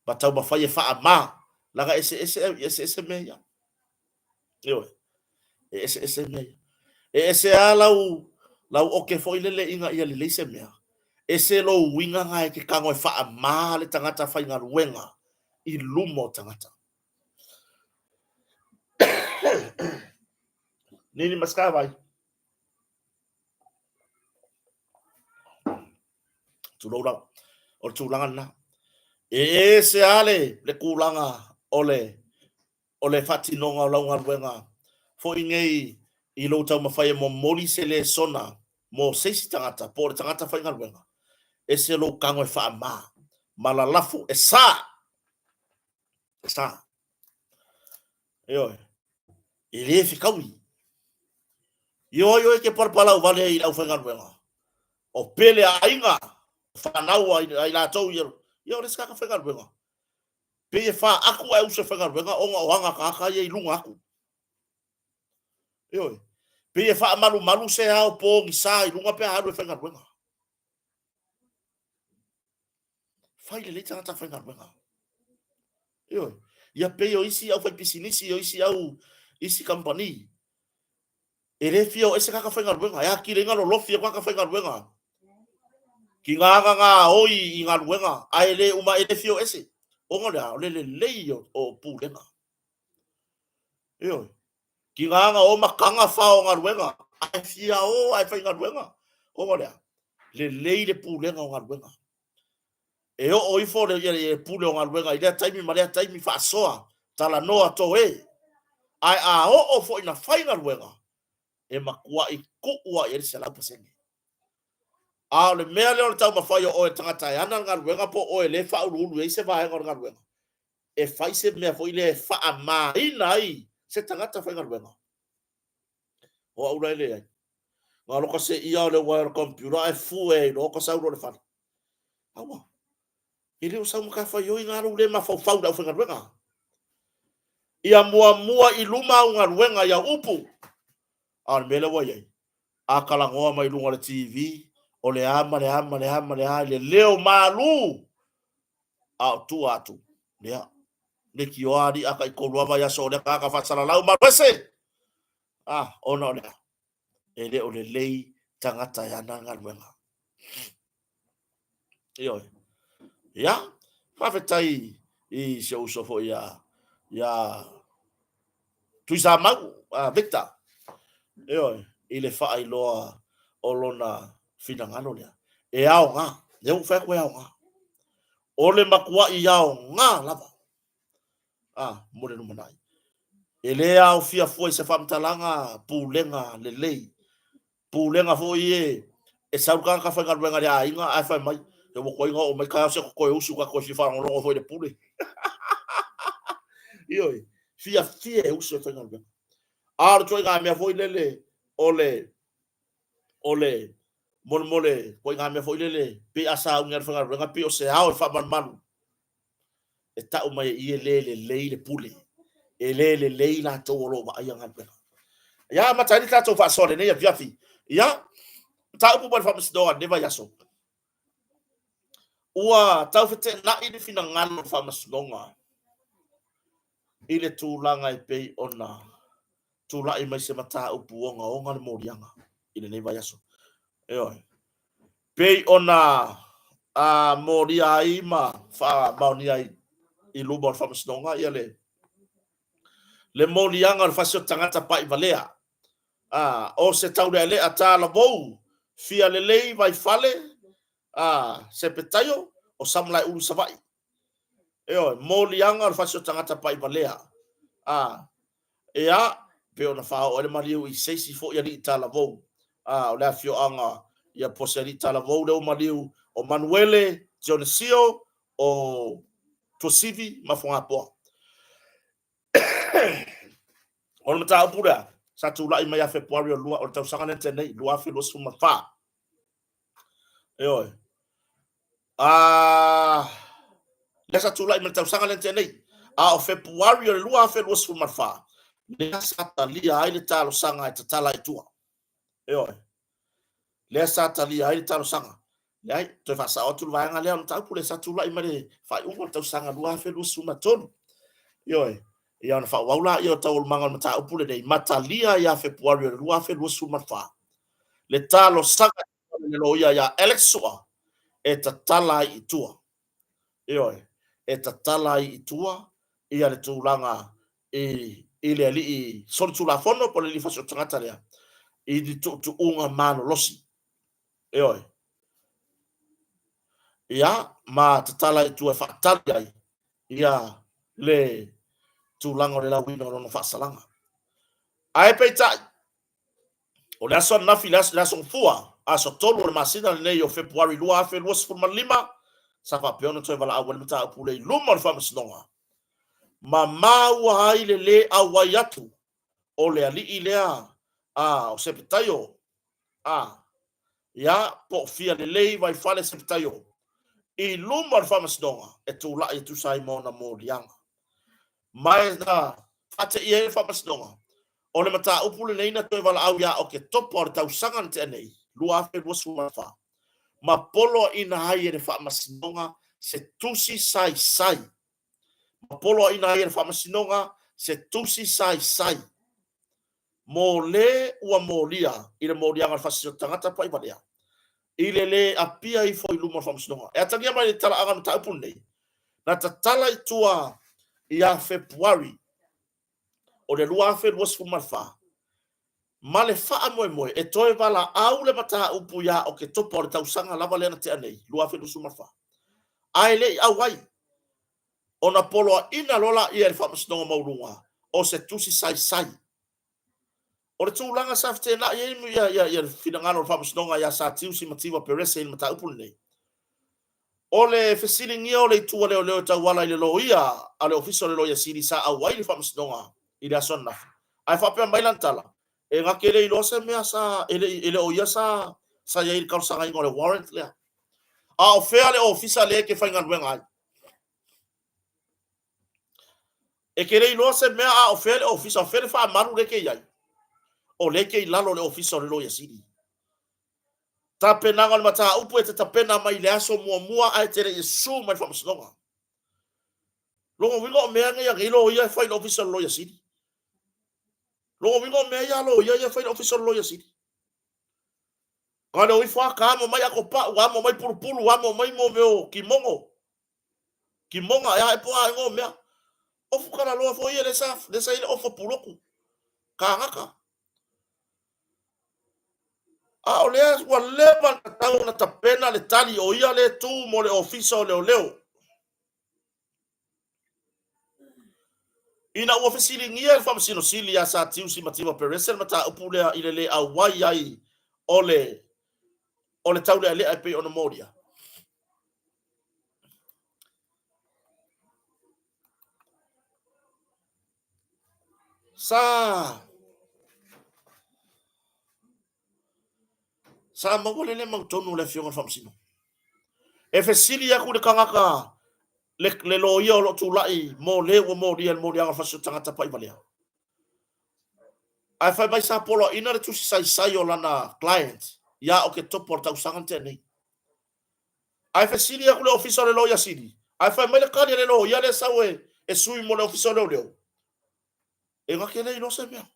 batau ba fa ye fa ma laga ese me ya yo ese me ese ala lau oke foi le inga ia le se me ese lo winga ngai ke kango e faa maa le tangata whainga ruenga i lumo tangata. Nini maska vai? Tulanga na. Ese ale le kulanga ole fatinonga o launga ruenga. Fo ingei i lo tau mawhai mo mori se le sona mo seisi tangata po le tangata whainga ruenga. Ese lo kango e faa maa. Malalafu e sa. Yo. Ele fikawi. Yo e ke parpala o vale i au whainga ruenga. O pele a inga. Whanau ai la tau yo le skaka whainga ruenga. Pe e wha aku ai usa whainga ruenga o ngā oanga kaka i lunga aku. Yo. Pe e wha malu se hao po ngi sa i lunga pe haru e whainga ruenga. Whai le leita ngata whainga ruenga. Yo. Ia pe o isi au whai pisinisi o isi au isi company. E re fio ese kaka whainga ruenga. Ia ki renga lo lofi kaka whainga ruenga. Ki ngā oi i ngā ruenga. Ai le uma e re fio ese. O ngā le lei o pūlenga. Yo. Ki ngā o makanga whao ngā ruenga. Ai fia ai whainga ruenga. O ngā le lei le pūlenga o ngā ruenga. E o ifo le pule o ngā ruenga. I rea taimi ma rea taimi whaasoa. Tala noa to e. Ai o fo ina whainga ruenga. E makua i kuua i se laupa sengi. Le mea leo le tau mawhai o e tangata e ana ngā ruenga po o e le whauru ulu e se vaenga o ngā ruenga. e fai se mea foi le faa maina ai se tangata whainga ruenga. O aura ele ai. Ngā loka se ia o le wire computer e fu e loka sauro le whana. Awa. I leo sau maka whai oi ngā rau le ma fau fau dau whainga ruenga. Ia mua i luma o ngā ruenga ia upu. Ar mele wai ai. A kalangoa mai lunga le TV. O le ama le leo malu. A tu atu. Lea. Le ki oari aka i kolua ya so le kaka whatsara lau marwese. Ona lea. E le o le lei tangata ya nanga ruenga. Ioi. Ya. Mawhetai i se usofo ya tuisa mau. Victor. Ioi. I le wha loa o lona finangano lea. E ao ngā. Le uwhea koe ao ngā. O le makua i ao ngā lava. Mure numanai. E le au fia foi se whamtalanga pūlenga le lei. Pūlenga foi e saukanga ka whainga ruenga le a inga ai whai mai. E wako inga o mai kai se koe usu ka koe si whanongo foi le pule. Ioi. Fia e usu e whainga ruenga. Aro toi ngā mea foi lele ole mole foi ngā mea foi lele pe asa unga whainga ruenga pe o se ao e whaman manu. E tau mai i le pule. E le la tau lo ma ayang ngā. Ya matani ta tau whaasore ne ya viafi. Ya tau pu pa msdoa neva yaso. Ua tau fete na i fina ngano whamasnonga. I le tūlanga i pei ona. Tūla i mai se mata upu onga o ngā morianga. I le neva yaso. Eoi. Pei ona moria i ma wha maunia i luba whamasnonga i le morianga fasio tangata pa i valea. O se tau le a tala vou. Fia le lei vai fale. Se petayo o samlai ulu savai. Eo, morianga fasio tangata pa i valea. Ea, peo na whao ele mariu i seisi fo i ali tala vou. O lea fio anga ia pose ali tala vou leo mariu o Manuele, Dionisio, o Tosivi, mafonga poa. Ona mata apura sa tula i mai a February o lua o tau sanga nete nei lua fe lo suma fa. Eo. Le sa tula i mai tau sanga nete nei o February o lua fe lo suma fa. Le sa talia ai le talo sanga i tatala i tua. Eo. Le sa talia ai le talo sanga. Le ai te fa sa o tu vanga le on tau pule sa tula i mai fa u tau sanga lua fe lo suma tonu. Eo. Ia na whaula ia tau manga mata upule nei matalia ia February lua fe lua sumafa le talo sanga le loia ia Alex Sua e tatala i tua ioi e tatala i tua ia le tūlanga i le ali i soli tula fono po le li fasio tangata lea i di tu unga mano losi ioi ia ma tatala i tua whaatali ai ia le tūlanga le lawina o no whaasalanga. Ai peitai. O le aso nafi le aso fua. Aso tolu o le masina le nei o February lua afe lua sifurma lima. Sa whapeona toi wala awa le mata apule i luma le whamasinonga. Ma maua hai le awai atu. O le ali i lea. O sepetayo. Ya po fia le lei vai fale sepetayo. I luma le whamasinonga. E tu la i tu sai mona mo lianga. Mai na fate i e whamasnonga. O le mata upule neina toi wala au ia o ke topo ar tau sangan te anei. Lua afe lua sumafa. Ma polo ina hai e le whamasnonga se tusi sai sai. Ma polo ina hai e le whamasnonga se tusi sai sai. Mo le ua mo lia i le mo lia ngal fasio tangata pa i valea. I le apia i fo i luma whamasnonga. E atangia mai le tala anga mata upule nei. Na tatala i tua ia February o le lua fe lua sumafa ma le faa moe e toe wala au le mata upu ia o ke topo le tausanga lava lena te anei lua fe lua sumafa ai le au wai ona polo ina lola ia le whamasnonga maurunga o se tusi sai sai o le tūlanga safte na ia le finangano le whamasnonga ia sa tiusi matiwa perese i mata upu nei ole fesilingi ole tu le ta wala ile loia ale official le loia sili sa au ile fam snonga ile sonna ai fa pe mailan tala e ngakele ilo se mea sa ele oia sa ya il kausa ngai ngole warrant le a ofea le official le ke fainga wenga e kele ilo se mea a ofea le official fe fa maru le ke yai o le ke lalo le official le loia sili tapena ngal mata upu e te tapena mai le aso mua ai tere Yesu mai fam snonga longo wingo mea ngai ya ilo ia fa official loia sili longo wingo mea ya lo ia fa official loia sili ngale oi fa ka mo mai akopa wa mo mai purupuru wa mo mai mo meo kimonga ya e po a ngo mea ofu kana lo fo ia le sa ile ofu puloku ka ngaka a ole wa leva tau na tapena le tali o ia le tu mo le ofisa o leo ina ua fesilingia fa masino sili ya sa tiu si matima peresel mata upule ile le awai ai ole tau le ai pe ona moria sa mawale le mautonu le fionga fa masino e fesili ya ku de kangaka le lo ia lo tu lai mo le wo mo dia fa so tanga tapa ivalia ai fa mai sa polo ina le tu sai o lana client ya o ke topo ta usanga tene ai fa sili ya ku le official le lo ya sili ai fa mai le kani le lo ya le sawe e sui mo le official le leo e nga kele no se mea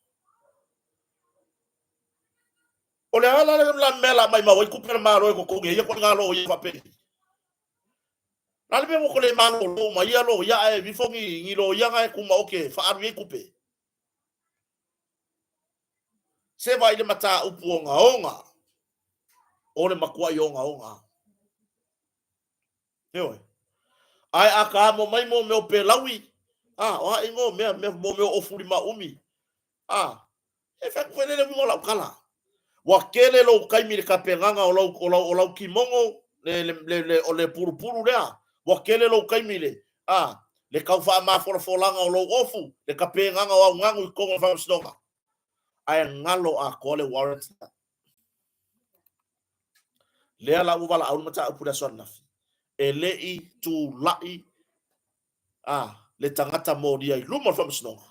o le ala la mela mai ma wai ku pe ma ro ko nge ya ko nga lo ya fa pe Nalbe mo ko le mano lo ma ia lo ya e bifongi ngi lo ya ga ku ma oke fa aru e kupe se vai le mata upu onga o le makua i onga yo ai aka mo mai mo me o pe lawi o ingo me mo me o furi ma umi e fa ko le mo la kala wa kele lo kai mi ka penganga o lo kimongo le puru le wa kele lo kai mi le kau fa ma fo langa o lo ofu le ka penganga o ngangu ko fa stonga ai ngalo a ko le warrant le ala u wala au mata upura sona e lei tu lai le tangata modia i luma fa stonga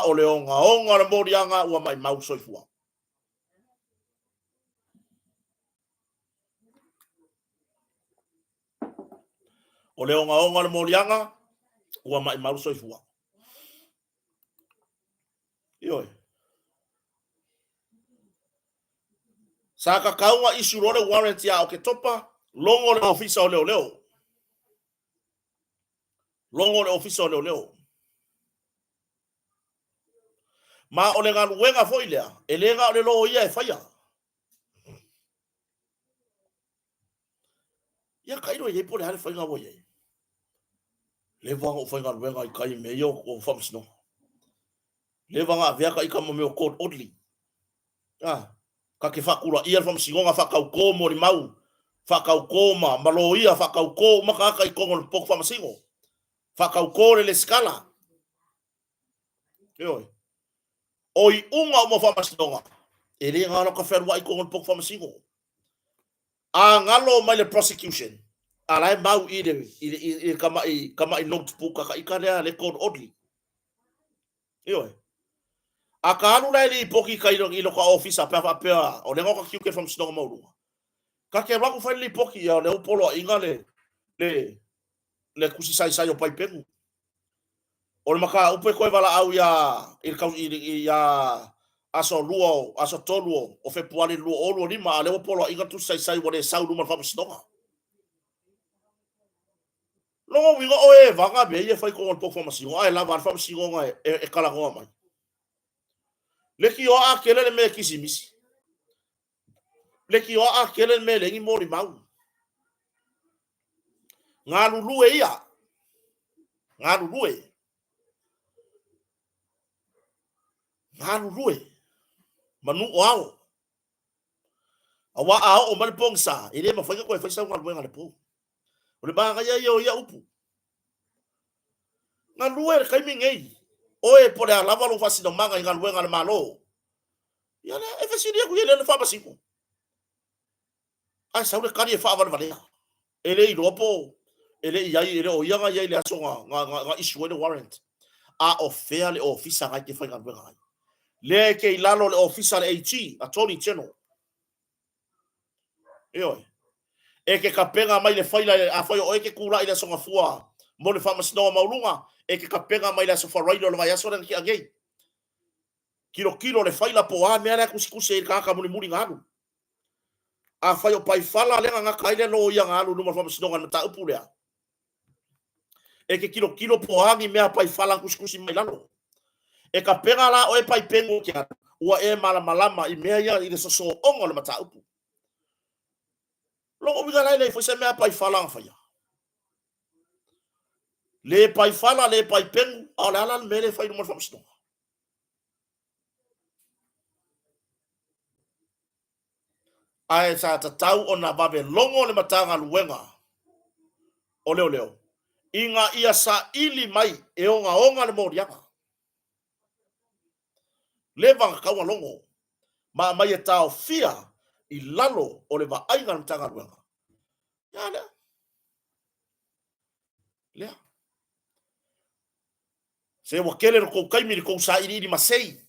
o le onga le modianga ua mai mau soifua o le onga le modianga ua mai mau soifua Ioi. Saka kaunga isu role warrant ya o ke topa longo le ofisa o leo. Longo le ofisa o leo. Ma o le nganu wenga foilea, e lenga o le loo ia e faya. Ia kairo ye po le hale fainga wo ye. Le vanga o fainga wenga i kai me yo o famsno. Le vanga vea ka i kama me o code odli. Ka ke fakura ia famsingonga fakau ko mo ni mau. Fakau ko ma malo ia fakau ko maka ka i kongo le pok famsingo. Fakau ko le skala. Ioi. Oi unga o mo famsingonga. E le ngano ka ferwa i kongo le pok famsingo. Ngalo mai le prosecution. Alai mau i kama i notebook ka ikane le code odli. Ioi. Aka anu lai li poki ka ilo ka office pa o le ngoka kiuke from snow modu. Ka ke wangu fa li poki ya le upolo inga le kusi sai o pai pengu. O le maka upe koe wala au ya aso luo aso toluo o fe puani luo olu ni ma le upolo inga tu sai wale sau luma fa snow. Longo wingo o vanga be ye fai ko on pok fa masingo ai la van fa masingo nga e kala ngo mai. Leki o a kele me kisimisi. Leki o a kele me lengi mori mau. Nga lulu ia. Nga lulu manu o ao. Awa ao o malpong sa. Ile ma fai ko fai sa nga le po. O le banga ia upu. Nga lue kai mingei. Oe po le alava lo fasi no manga nga lue nga le malo. Ia le e fasi dia ku ia le fa basiku. Ai sa le kari e fa va le. Ele i ropo. Ele i ele o ia nga ia le asonga nga issue the warrant. A ofea le ofisa nga te fa nga lue nga. Le ke ilalo le ofisa le AG, attorney general. Io. E ke kapenga mai le faila a fai o e ke kula i le songa fua. Mo le fa masino maulunga e ke kapenga mai le sofa railo le vai aso le ki agei. Kilo le faila po a mea le kusikuse i kaka muni ngalu. A fai o pai fala le nga kaile no ia ngalu numa fa masino nga ta upu lea. E ke kilo po a ngi mea pai fala kusikusi mai lalo. E kapenga la o e pai pengo kia. Ua e malama i mea ia i le soso ongo le mata upu. Longo wiga lai foi se mea pai fala fa ia. Le pai fala le pai pengo o le ala mele fai no fa masino. Ai sa tau o na babe longo le matanga luenga. O leo. Inga ia sa ili mai e onga le moriaka. Leva kaua longo. Ma mai e tau fia i lalo o le va ainga le matanga luenga. Ya lea. Se wakele ko kaimi ko sa ili masei.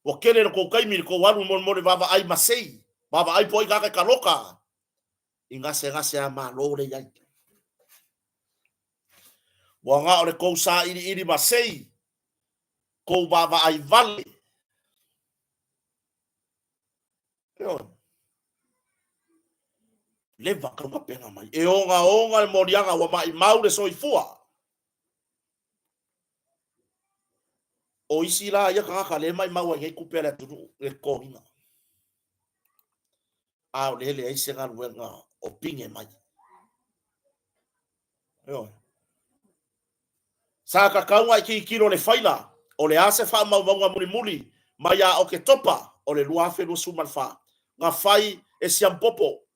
Wakele ko kaimi ko walu mo le baba ai masei. Baba ai poi kaka kaloka. Inga se a malo le yai. Wanga o le ko sa ili masei. Ko baba ai vale. Leva ka penga mai. E onga le morianga wa mai mau le soifua. O isi la ia ka le mai mau ngai kupela tu le koina. A le ai se ngal wenga o pinge mai. Yo. Sa ka kaunga ki kilo le faila o le ase fa mau muli mai a o ke topa o le luafe no sumal fa. Nga fai e siampopo.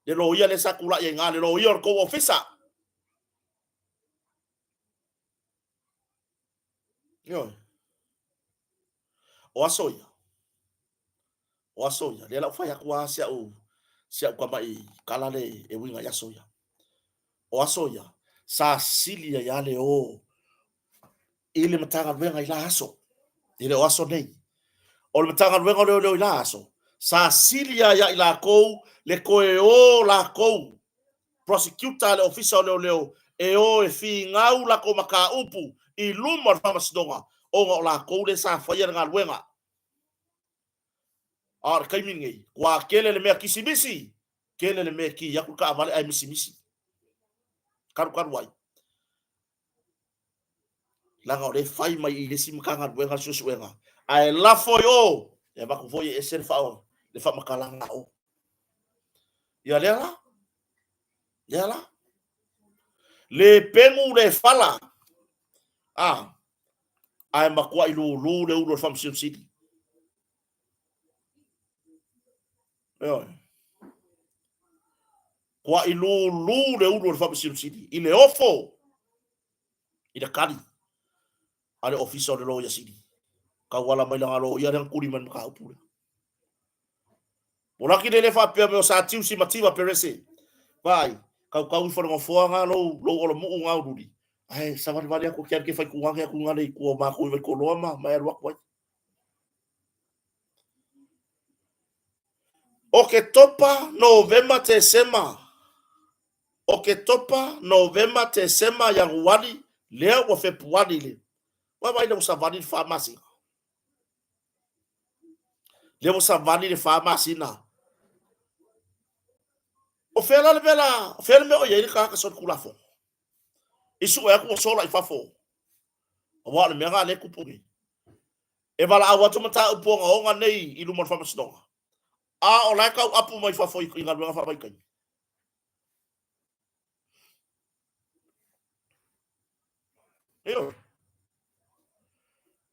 De lo ia le sakula ye ngale lo ia ko ofisa. Yo. O asoia. Le la fai akwa sia kwa mai kalale e winga ya soia. O asoia sa silia ya le o ile matanga wenga ila aso. Ile o aso nei. O le matanga wenga le ila aso. Sa silia ya ila kou le koe o la kou. Prosecutor le official leo e o e fi ngau la ko maka upu i luma fa masdonga o la kou le sa fa ya ngal wenga. Ar kaimingi kwa kele le mea kisimisi kele le mea ki yaku ka vale ai misimisi karu wai langa o le fai mai i le simkanga wenga susuenga ai la yo e ba ku foi e ser fa le fa makalanga o ya la le pengu le fala ai makua i lu le ulo fam city yo kwa i lu le ulo fam city i le ofo i le kari ale official de lo ya sidi ka wala mai langa lo ya ran kuri man ka upule ona ki le fa pe me sa tiu si mativa perese vai ka ufo ngo fo nga lo o mu nga ududi ai sa vale ko ke fa ku nga le ku ma ko ko lo ma mai ro ko o ke topa november te sema o ke topa november te sema ya wali le o fe puali le wa vai le savani pharmacy le mo savani le pharmacy na o fela le vela o fela me o ye ka so kula fo isu e ko so la ifafo o wa le mega le kupungi e vala a watu mata upo nga nga nei i lu mo pharmacy no a o la ka apu mai fafo i nga nga fa bai kai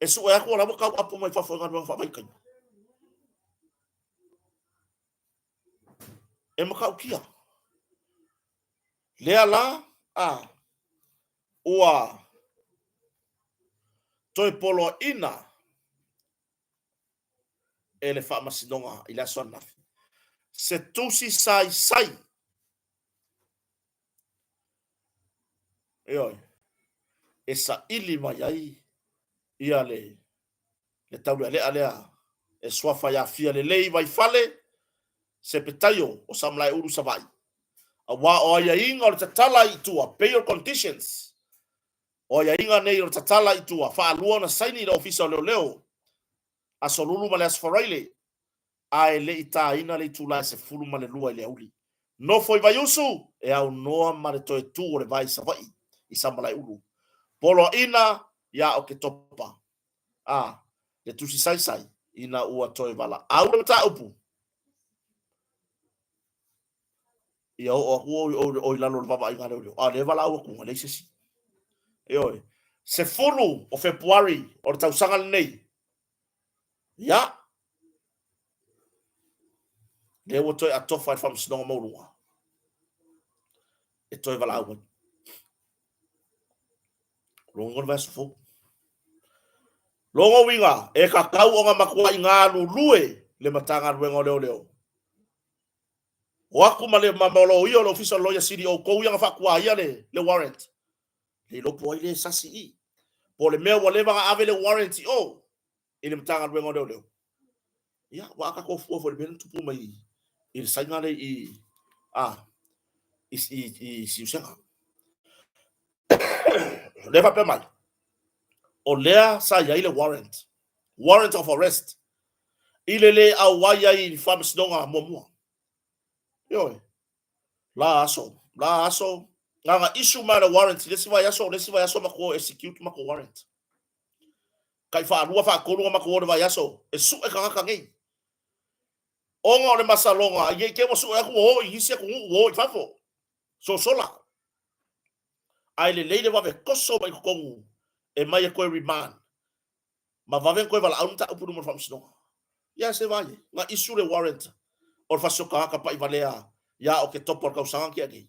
e su e ko la mo ka apu mai fafo nga nga fa bai kai e mo ka kia lea la ua toi polo ina ele fa masinonga ila sona se tusi sai oi esa ili mai ai ia le tau le alea e swafa ya fia le lei vai fale se petaio o samlai uru savai a wa o ia inga o tatala i tua pay your conditions o ia inga nei o tatala i tua fa alua na saini la ofisa o leo a solulu male asfaraile ai le ita ina le tula se fulu male lua le uli no foi vai usu e au noa male toe tu o le vai savai i samlai uru polo ina ya o ke topa le tusi sai ina ua toe vala au le ta upu ia o lalo le baba inga le le vala au ku le sisi oi se fulu o february o tau sanga nei ya le o toe atofa fam sno mo lua e toe vala au longo va su longo winga e ka kau o nga makua inga lu lue le matanga luengo leo waku male mamolo io lo official lawyer city o ko yang fa kwa ia le warrant le lo po ile sasi i po le mea wale vanga ave le warrant o ile mtanga luengo leo ya waka ko fu fo le ben tupu mai il saingale i si usanga le fa pe mai o lea sa ya ile warrant of arrest ile le awaya i fam snonga momua yo la aso nga issue mara warrant lesi vai aso mako execute mako warrant kai fa rua fa ko rua mako vai aso e su e kaka ngai onga le masalonga ye ke mo su e ko o isi ko o fafo so sola ai le va ve koso mai ko e mai ko remand ma va ven ko vala unta upu mo fam snonga ya se vai nga issue le warrant or fa soka ka pa ivalea ya o ke topo ka usanga ki aki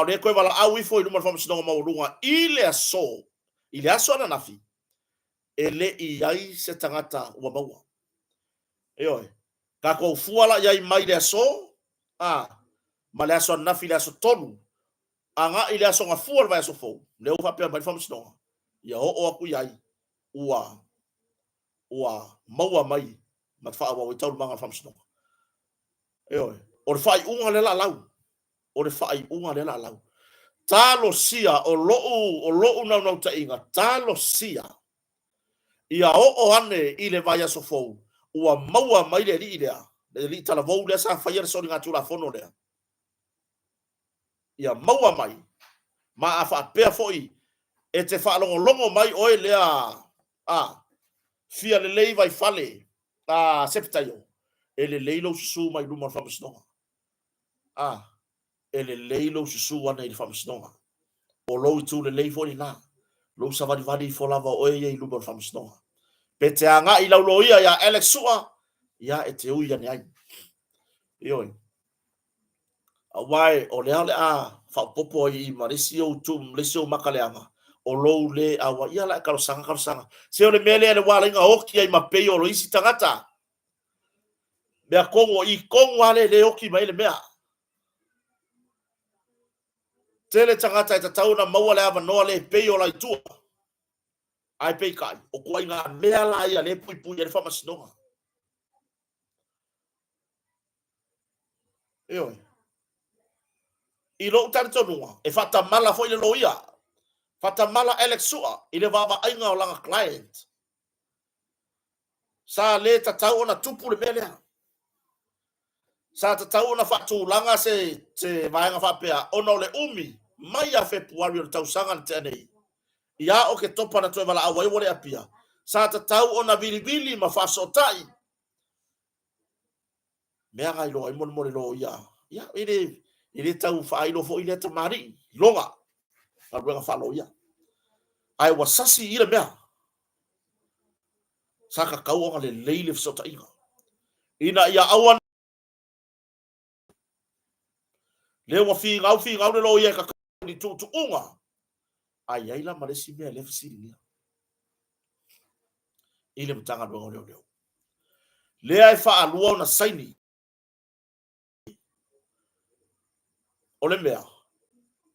le ko vala au ifo i luma fam sinonga mo lunga ile aso na nafi ele i ai se tangata ua maua oi ka ko fuala ya i mai le aso ma le aso nafi le aso tonu anga ile aso nga fuala vai aso fo le ufa pe mai fam sinonga ya o aku yai ua maua mai ma fa wa tau manga fam sinonga oi o fai unga le la lau o le fai unga le la lau talo sia o lou na ta inga talo sia ia o ane i le vai aso fou ua maua mai le li tala vou le sa fai so nga tula fono le ia maua mai ma afa pe foi e te fa longo mai o le fia le lei vai fale septayo ele leilo su mai luma fa sno ele leilo su wana i fa sno o lo tu le lei foi na lo sa vadi fo lava o e luma fa sno pete anga i laulo ia ya Alex Sua ya e te uia ni ai ioi awai o le ale fa popo i marisio tum lesio makaleanga o lo le awa ia la karosanga se o le mele le wala inga oki ai mapei o lo isi tangata mea kongo i kongo ale le oki mai le mea tele tangata e tatau na maua le ava noa le pei o lai tua ai pei kai o kua inga mea la ia le pui le fama sinonga ioi i lo tari tonua e fata mala foi le loia fata mala Alex Sua i le vava ainga o langa client sa le tatau ona tupu le melea sa tatau ona fatu langa se vaenga fapea ona le umi mai a Februari o tau sanga te nei ia o ke topa na toe vala awai wale apia sa tatau ona vilivili ma fasotai mea gai loa i mon lo ia ile tau whailo fo ile tamari longa a ruenga whalo ia ai wasasi ile mea sa ka kauanga le leile fisota inga ina ia awan le wa fi ngau le lo ia ka ni tu unga ai ai la malesi me le fisilia ile mtanga ndo leo le ai fa alua na saini ole mea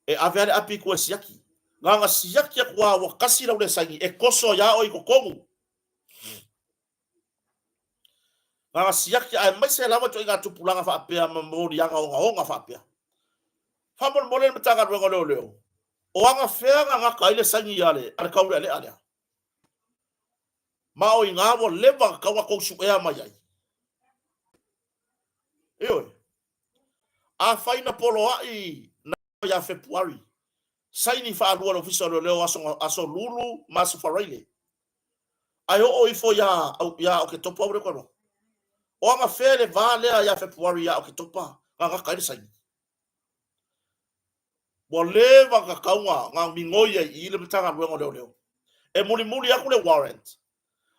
e avere api ko siaki nganga siaki kwa wakasi la ule sangi e koso ya o ikokongu nganga siaki ai mai se lava to inga tupulanga fa apea mamori yanga onga fa apea fa mo mo le mtanga ndo leo o anga fea nga kaile sangi yale ar kaule ale Mao inga mo leva kawa ko su ea mai ai. Eo. A faina polo ai na ya February. Saini fa alua no ofisa leo aso lulu masu faraile. Ayo o ifo ya o ke topa ore kono. O anga fele vale ya February ya o ke topa. Nga kaile saini. Mo leva ka kaunga nga mingoia I ile mtanga leo. E muli ya kule warrant.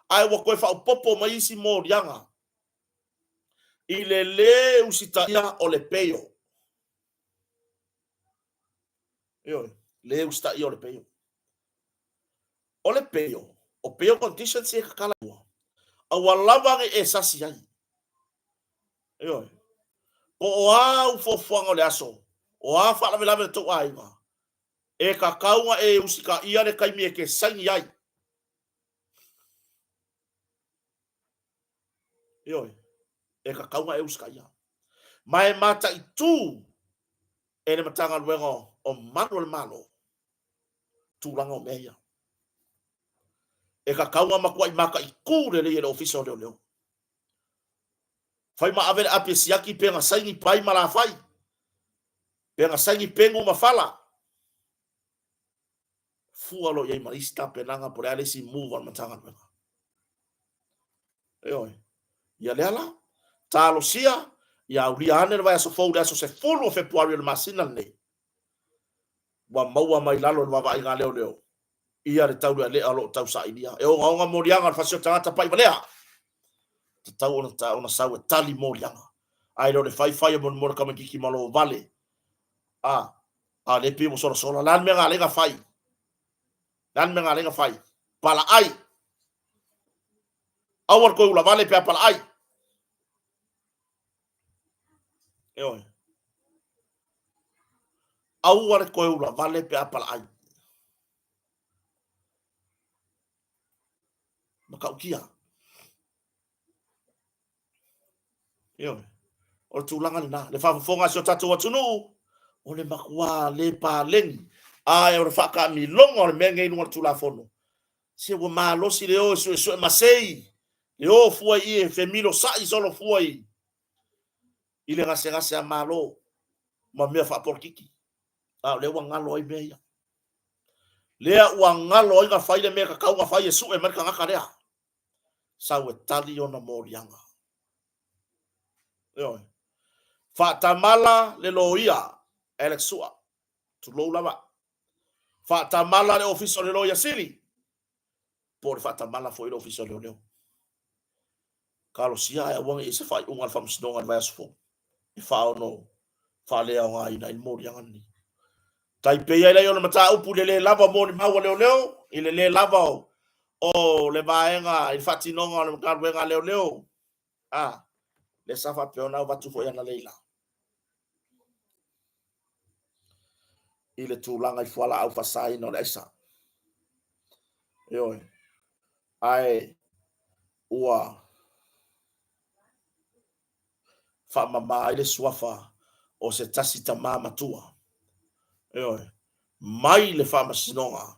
Ai wa koe fa popo maisi mo yanga. Ile le usitaia o le peyo. Io, le usitaia o le peyo. O le peyo. O peyo condition se kala ua. A walava e sasi ai. Io. O au fofuanga o le aso. O a fa la vela to ai ma. E kakaunga e usika ia le kaimi e ke sangi ai. Io. E kakaunga e usika ia. Mai mata I tu e ne matanga luengo o manuel malo tūlanga o meia e ka kaunga makua I maka I kūre le ofisa o leo fai ma avere api siaki penga saingi pai mala fai penga saingi pengu mafala fualo yai marista penanga por ale si move on matanga luenga ia leala talo sia ia uriane vai aso fou aso se fulu o February le masina nei wa maua mai lalo wa vai ga leo ia le tau le alo tau sa idia e o nga morianga fa se tata pai valea te tau ona sau tali morianga ai lo le fai mon kama kiki malo vale a le pimo sola lan me nga lenga fai pala ai awar ko la vale pe pala ai awar ko la vale pe pala ai makaukia o tulanga na le fa fonga so tatu watunu o le makua le pa lengi ai o fa mi longo le menge no tula fono se wo malo si le o so masei le o fua I femilo sai solo fua I ile ngase malo ma me fa por kiki le wangalo I meia le wangalo I ga fai le me ka kaunga fai su e marka ngaka rea sa we tali ona morianga fa tamala le loia Alexua tu lo lava fa tamala le officer le loia siri por fa tamala foi le officer le leo Carlos sia e wang se fai ungal fam snonga vai asfo e fa no fa le nga ina in mori yang ni tai pe ia le mata upu le lava mo ni maua leo ile le lava o le vaenga il fati no le karwenga leo le safa pe ona va tu fo yana leila ile tūlanga I fuala au fasai no leisa ai ua fa mama ile suafa o se tasi tama matua mai le fa masinonga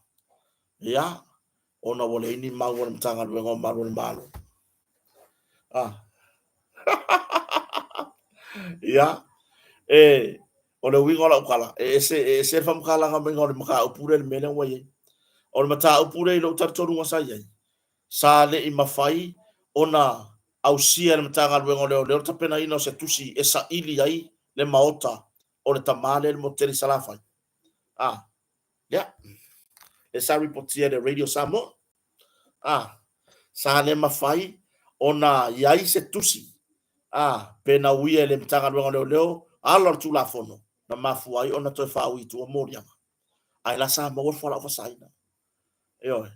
ona wole ini maua mtanga luengo malo o le wingo la ukala se fam kala nga mengo le maka upure le mele waye o le mata upure lo tartoru wasai sa le I mafai ona au sia le mtanga luengo leo tapena ino se tusi esa ili ai le maota o le tamale le moteri salafai esa reportia de radio samo sa le mafai ona yai se tusi pena uia le mtanga luengo leo ala tu la fono na mafuai ona to fa ui tu morianga ai la sa mo fa fa saina yo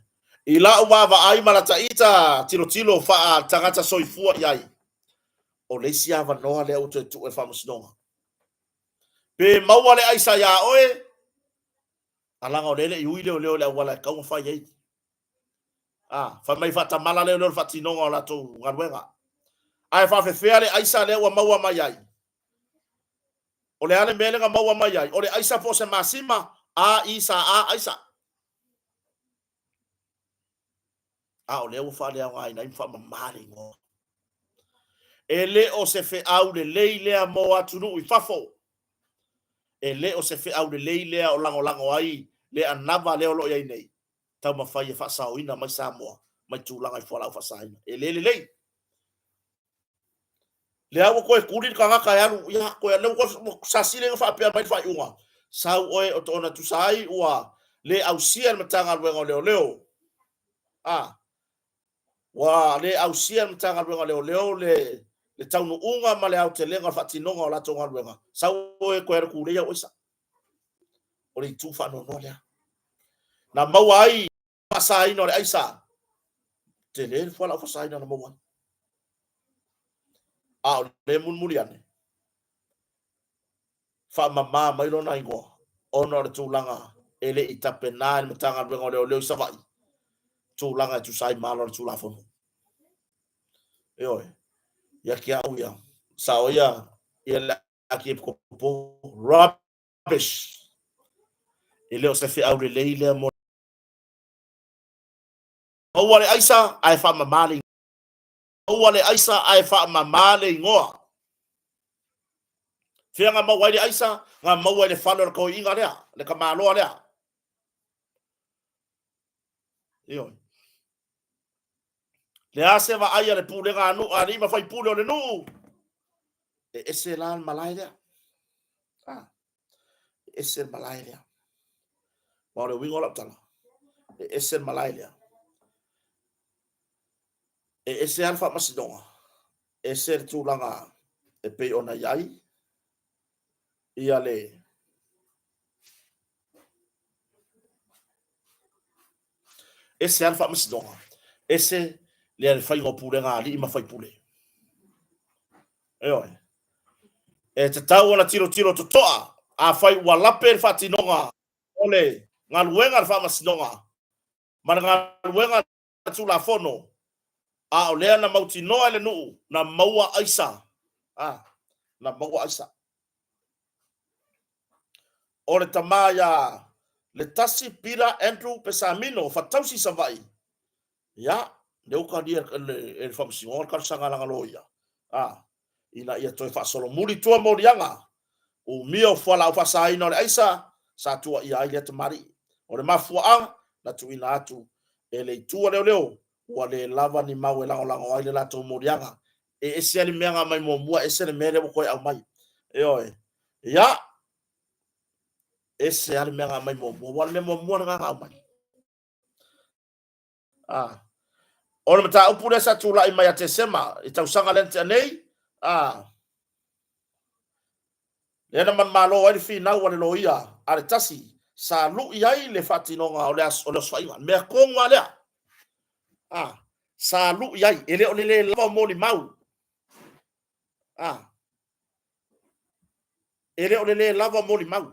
ila wa va ai mala taita tilo fa tangata soifua yai o le sia va no le auto tu e fa mosnonga pe maua le aisa ya oe alanga o lele iui le wala ka fa yai fa mai fa tamala le fa tinonga la to ngarwenga ai fa fe fea le aisa le wa maua mai ai o le ale mele nga maua mai ai o le aisa po se masima a aisa o le fa le ai na fa mamari ngo ele o se fe au le leile a mo atunu I fafo ele o se fe au le leile o lango ai le anava le o lo ai nei tau mawhai e whasao ina mai Samoa mai tūlanga I whalau whasaina le au koe kuri ka ngaka yaru ya koe aneu koe sasile nga whaapea mai whai unga sau oe o tona tusai ua le au sia matanga luenga leo wa le au sia matanga luenga leo le taunu unga ma le au te lenga whatinonga o la tonga luenga sau oe koe ara kureia oisa o le tu whano no lea na maua ai whasaina o le aisa te le whala whasaina na maua o le mulmuli ane fa mama mai lo na ingo ono le tūlanga ele I tape nā ni matanga luenga leo I savai tūlanga tu sai malo le tūlafono ya kia uia sa oia ia la aki ko rubbish ele o se fi au le leile mo o wale aisa ai fa mamali o wale aisa ai fa mamali ngoa fianga ma wale aisa nga ma wale falo ko inga lea le ka malo lea le ase va ai le pule nga nu ari ma fai pule le nu ese lan malai lea ese malai lea wa le wingo la tala ese malai lea ese alfa masidonga ese tūlanga e pe ona yai ia le ese alfa masidonga ese le fai go pule nga ali ma fai pule e te tau ona tiro to toa a fai walape fatinonga ole ngaluenga fa masidonga mana ngaluenga tu la fono o lea na mauti noa le nuu na maua aisa na maua aisa o le tamaya le tasi pira Andrew Pesamino fatausi savai ya le uka dia le famsi ngor kar sanga langa loia ina ia toi fa solo muri tua morianga o mio fala o fasai no le aisa sa tua ia ia te mari o le mafua na tu ina atu ele tua leo wa le lava ni mawe lango ai le lato morianga ese ali menga mai mo mua ese le mere ko au mai ya ese ali menga mai mo mua le mo mua nga au mai ona mata upure sa tula I mai te sema I tau sanga lente nei Lena man malo ai fina wa le loia ale tasi sa lu ai le fatinonga o le swainga me konga le sa lu ai ele o le lava moli mau ele o le lava moli mau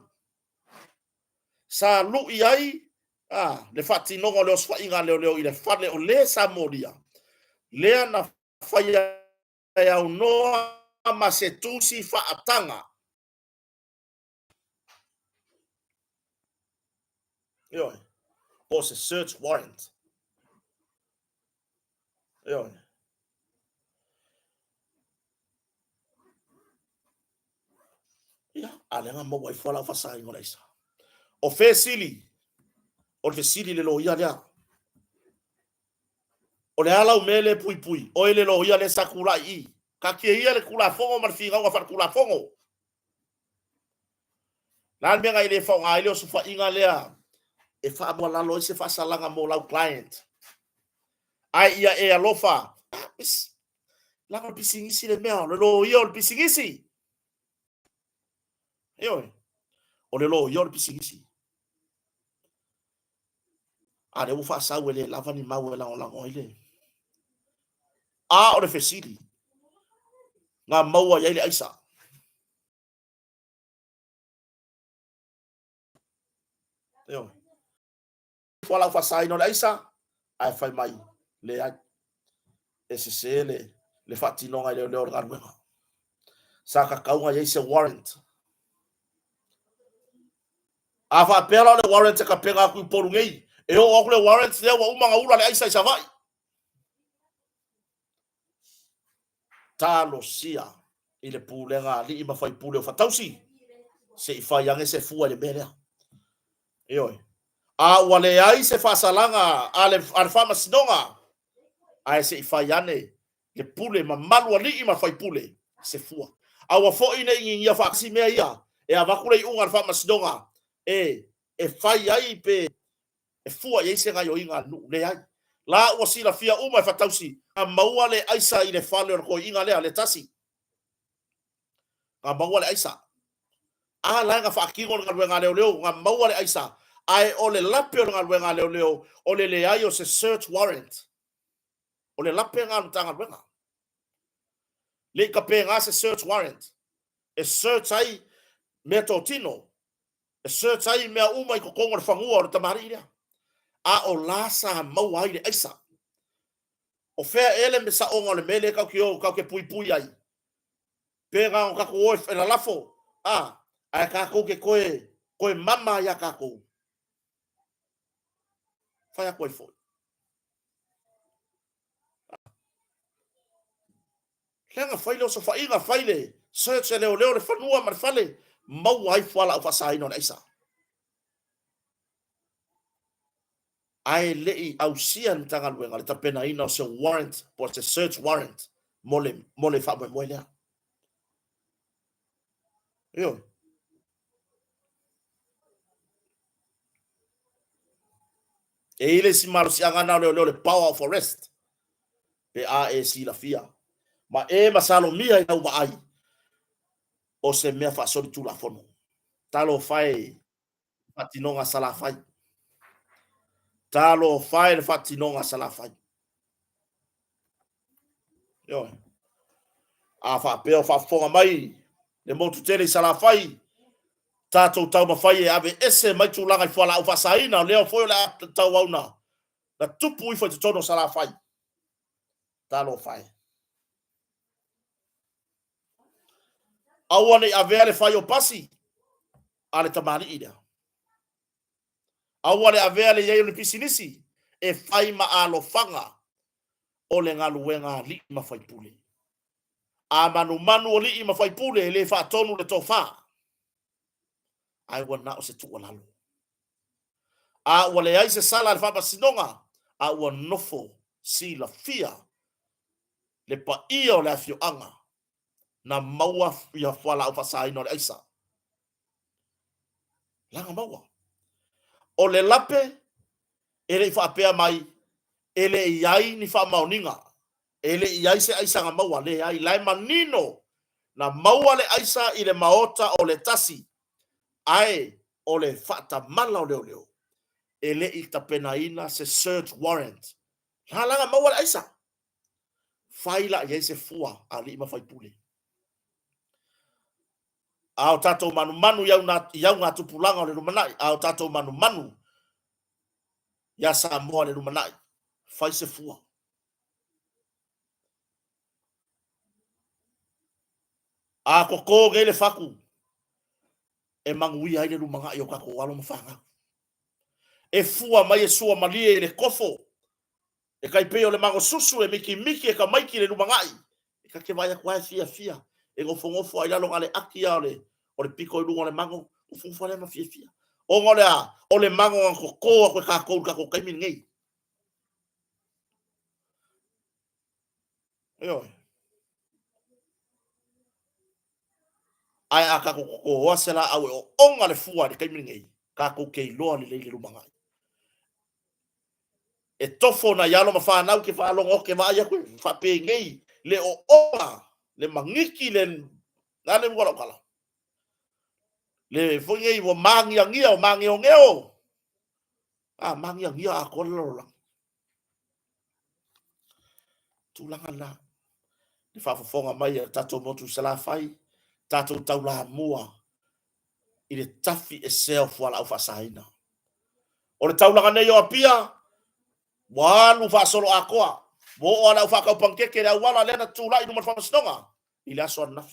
sa lu ai le fatinonga o le swainga le ile fale o le sa molia le na faya ya no ma se tusi fa atanga was a search warrant alenga mo wai fala fa sai ngora isa o fe sili le loia lea o le ala mele pui o le loia le sakura I ka ke ia le kula fongo mar fi ga fa kula fongo na me ga ile fonga ile o sufa inga lea e fa mo la lo se fa salanga mo la client ai ia e alofa la ko pisingisi le mea le loia o pisingisi o le loia o pisingisi Ale ufa sa wele lava ni mau la ile. A o le fesili. Nga maua ya ile aisa. Yo. Fala ufa sa ino le aisa. Ai fai mai. Le ai. Ese le fatinonga le organwenga. Saka kaunga ya ise warrant. Afa pela le warrant ka penga ku poru ngei. E o le warrant le wa umanga ula le aisa isa vai. Talo sia ile pulenga li ima fai pule o fatausi. Se i fai yange se fua le belea. Oi. A wale ai se fasalanga ale fama sinonga. Ai se i fai yane le pule ma malu li ima fai pule se fua. A wa fo ine ia fa si mea ia. E a vakule i unga fama sinonga. E fai ai pe e fua ye se ngai o inga le ai. La o sila fia uma fatausi. A maua le aisa i le fale o ko inga le tasi. A maua le aisa. A la nga fa kingo nga wenga leo nga maua le aisa. Ai o le lape o nga wenga leo o le ai o se search warrant. O le lape nga tanga wenga. Le ka pe nga se search warrant. E search ai me totino. E search ai me uma i ko kongo le fangua o le tamari ia. A o lasa maua ai le aisa. O fea ele me sa onga le mele kau ke pui ai. Pe nga o kako oe e la lafo. Ai kako ke koe mama ya kako. Fai a koe foi. Lenga fai leo so fai inga fai le. Search leo le fanua mar fale. Mau ai fala o fasai no isa. Ai lei au sian tanga luenga le tapena ina o se warrant. Po se search warrant. Mole fa mo lea. Yo. E ile si malu si anga leo le power of arrest. Pe a e si la fia. Ma e masalo mia ia uba ai. O se mea fa sori tu la fono. Talo fai fatinonga sala fai. Talo fai le fatinonga sala fai. Yo. A fa peo fa fonga mai. Le motu tele sala fai. Tato tau mawhai e ave ese mai tu langa i whala au whasaina. Leo foi la tau wauna. Na tupu i fai te tono sala fai. Talo fai. Awane a vea le fai o pasi. Ale tamani ida. Awane a vea le yeyo ni pisinisi. E fai ma alo fanga. O le ngaluenga li ma fai pule. A manu o li ma fai pule. Le fa tonu le tofa. Ai wana o se tuwa lalo. A wale ai se sala le fapa sinonga. A ua nofo si la fia. Le pa ia o le afio anga. Na maua ia whala au fasai no le aisa. Langa maua. O le lape, ele i whaapea mai, ele i ai ni wha maoninga. Ele i ai se aisa nga maua, le ai lai manino. Na maua le aisa i le maota o le tasi. Ai o le whata mala o leo. Ele i tapena ina se search warrant. Langa maua le aisa. Faila i se fua a li ima fai pule. Ao tato manu iau ngā tupulanga o le rumanai. Ao tato manu ia Samoa le rumanai. Fai se fua. A koko ngai le faku. E mangui ai le rumangai o kako alo mawhanga. E fua mai e sua malie e le kofo. E kai peo le mango susu e miki e ka maiki le rumangai. E ka ke vai a kwae fia. E ngofo ai lalo ngale aki a o le piko i lunga le mango. Ufungfa le ma fia. O ngole a, o le mango ang koko a koe kako kaimi ngai. Yo. Ai a kako koko wasela au o onga le fua le kaimi ngai. Kako kei loa ni leile rumangai. E tofo na yalo ma whanau ke whalongo ke maia koe whape ngai. Le o onga, le mangiki le nane mwala kala. Le fwingei wa mangi angia o mangi o ngeo. mangiang ia ko lo tulanga na ni whafonga mai tato motu sala fai tato taula mua i le tafi e self wala au fasaina o le taulanga nei o apia walu fa solo akoa mo ona fa ka pankeke la wala le na tula i no fa snonga i la so na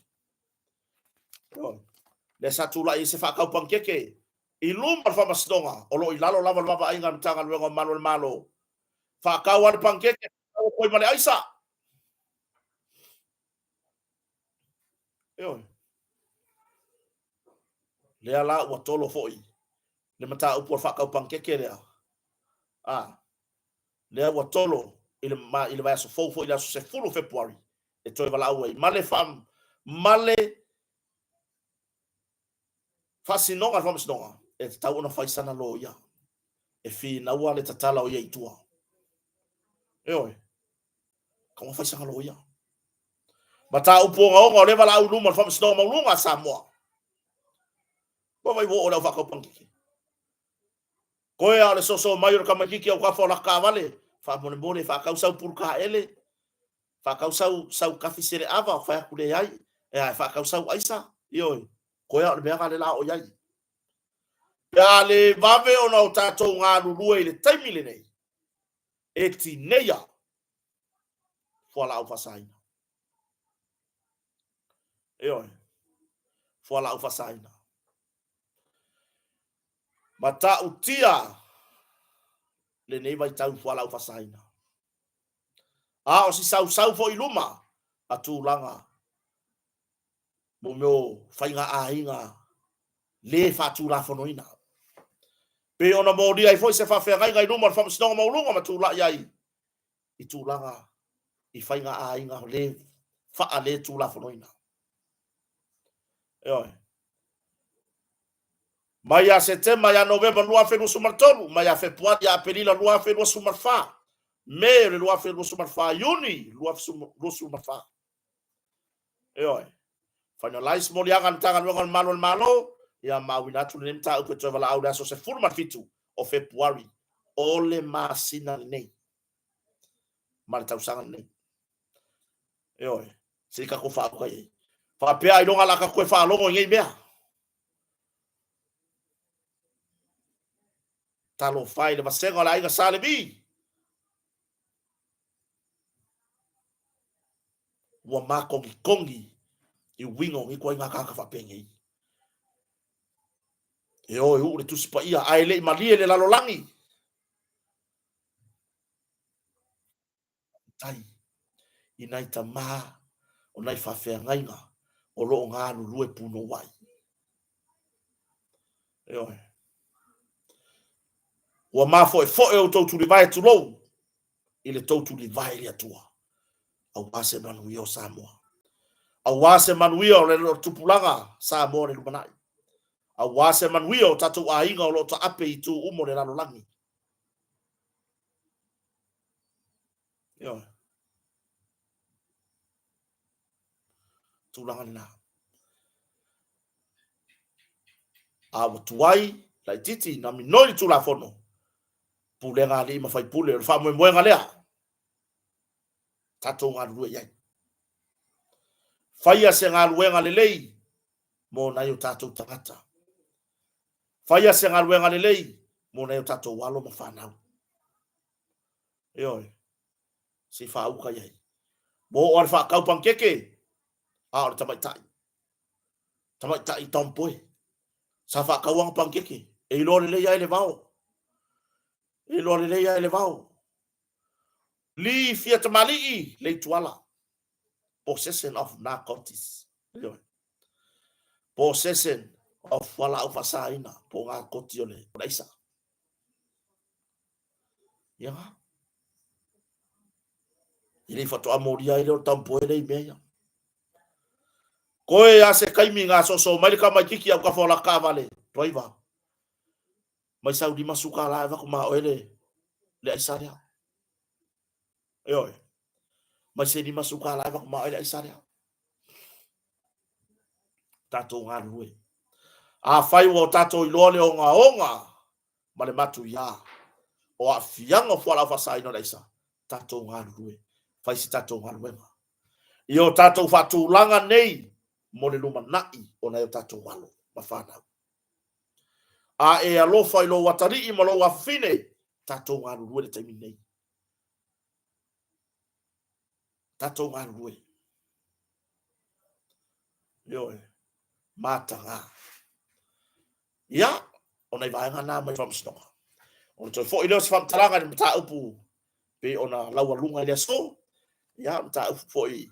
le sa tula i se fa ka pankeke i lum fa snonga o lo i lalo lava lava ainga mtanga luengo malo fa ka wan pankeke ko i male aisa yo le ala wa tolo foi le mata upo fa ka pankeke le le wa tolo il va so fofo il se full february e to vala au male fam male fasino fam snonga e ta una faisana lo ya e fi na wale tatala o ya itua oi como faisana lo ya mata upo nga le vala au luma fam snonga lunga samoa ko vai vo ola fa ko panki ko ya le so mayor kamakiki o ka fa la ka vale fa bone fa ka usau purka ele fa ka usau kafisere ava fa ku le ai e fa ka usau aisa oi ko ya le bega le la o ya ya le vave ona o tatou ngā lulua i le taimi le nei. E ti neia fua la au fasaina. E oi, fua la au fasaina. Ma ta utia le nei vai tau fua la au fasaina. A o si sau fo i luma a tūlanga. Mo meo whainga a inga le fa tūla whanoina. Pe ona mo ria i foi se fa whengai ngai luma fa msinonga maulunga ma tūla iai. I tūlanga i whainga a inga le fa a le tūla whanoina. Oi. Mai a setembro ya novembro lua felu sumartolu, mai a februari ya apelila lua felu sumarfa. Me le lua felu sumarfa, Juni lua felu sumarfa. Oi. Finalize mo lianga ntanga ngonga malo ya mawina tu nemta upe travel out so se full mafitu o februari ole masina nei. Marta usanga nei. Oi. Sika ko fa ko ye. Fa pe ai longa la ka ko fa longo ngai mea. Talo fai le masenga la inga sale bi. Wa makongi kongi i wingo i ko inga ka fa pengi. E o u le tusi pa ia ai le malie le lalolangi. Tai i nai ta ma o nai fa fe ngainga o lo nga lu e puno wai. E o wa ma fo e o to tu li vai tu lo i le to tu li vai le atua. Au wase manuia o Samoa. Au wase manuia o le tupulanga Samoa le lumanai. Au wase manuia o tatu a inga o lo ta ape i tu umo le lalolangi. Yo. Tulanga na. A watuai, lai titi, na minoi tu la fono. Pule ngā li ma fai pule, fa mo ngā lea. Tato ngā lue iai. Faia se ngā lue ngā lelei, mo na yo tato tangata. Faia se ngā lue ngā lelei, mo na yo tato walo ma whanau. Eoi, si wha uka iai. Mo o ar wha kaupang keke, a ora tamaitai. Tamaitai tompoe. Sa wha kauang pang keke, e ilo lelei ai le vao. E ilo lelei ai le vao. Li fia tamali le tuala. Possession of narcotics. Possession of wala au fasaina po ngā koti ole. Raisa. Ia. Ili fatu amoria ile o tampo ele meia. Koe a se kaimi ngā soso mai ka mai kiki au ka fola ka vale. Toiva. Mai saudi masuka la eva kuma ole. Le aisaria. Oi. Mai se di masuka la eva kuma ole aisaria. Tato ngā lue. A fai wo tato i lole o ngā onga. Male matu ia. o a fianga fo la fa sai no leisa tato ngalue fai si tato ngalue io tato fatu langa nei mo le luma nai ona io tato malo mafana a e alo fai lo watari i malo wa fine tato ngalue le taimi nei tato ngalue io matanga ya ona vai ngana mai from snow on to fo ilos fam talanga ni mata upu pe ona lawa lunga le so ya mata upu fo i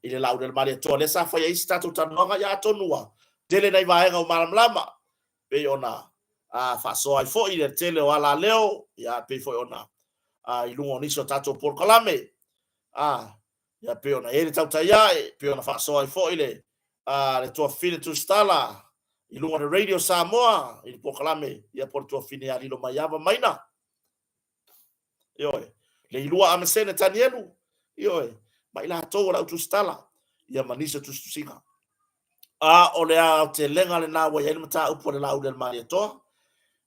ile lau del mali to le sa fa ya statu tanonga ya tonua dele nai vai nga malam lama pe ona fa so ai fo ile tele wala leo ya pe fo ona ilungo ni so tato por kalame ya pe ona ele tau tai ai pe ona fa so ai fo ile le to fine tu stala ilunga de radio Samoa il proclame ia por to fine ali lo maiava maina yo le ilua amesene tanielu yo mai la to la tu stala ia manisa tu singa ole a te lenga le na wa yele mata upo le la u del mali to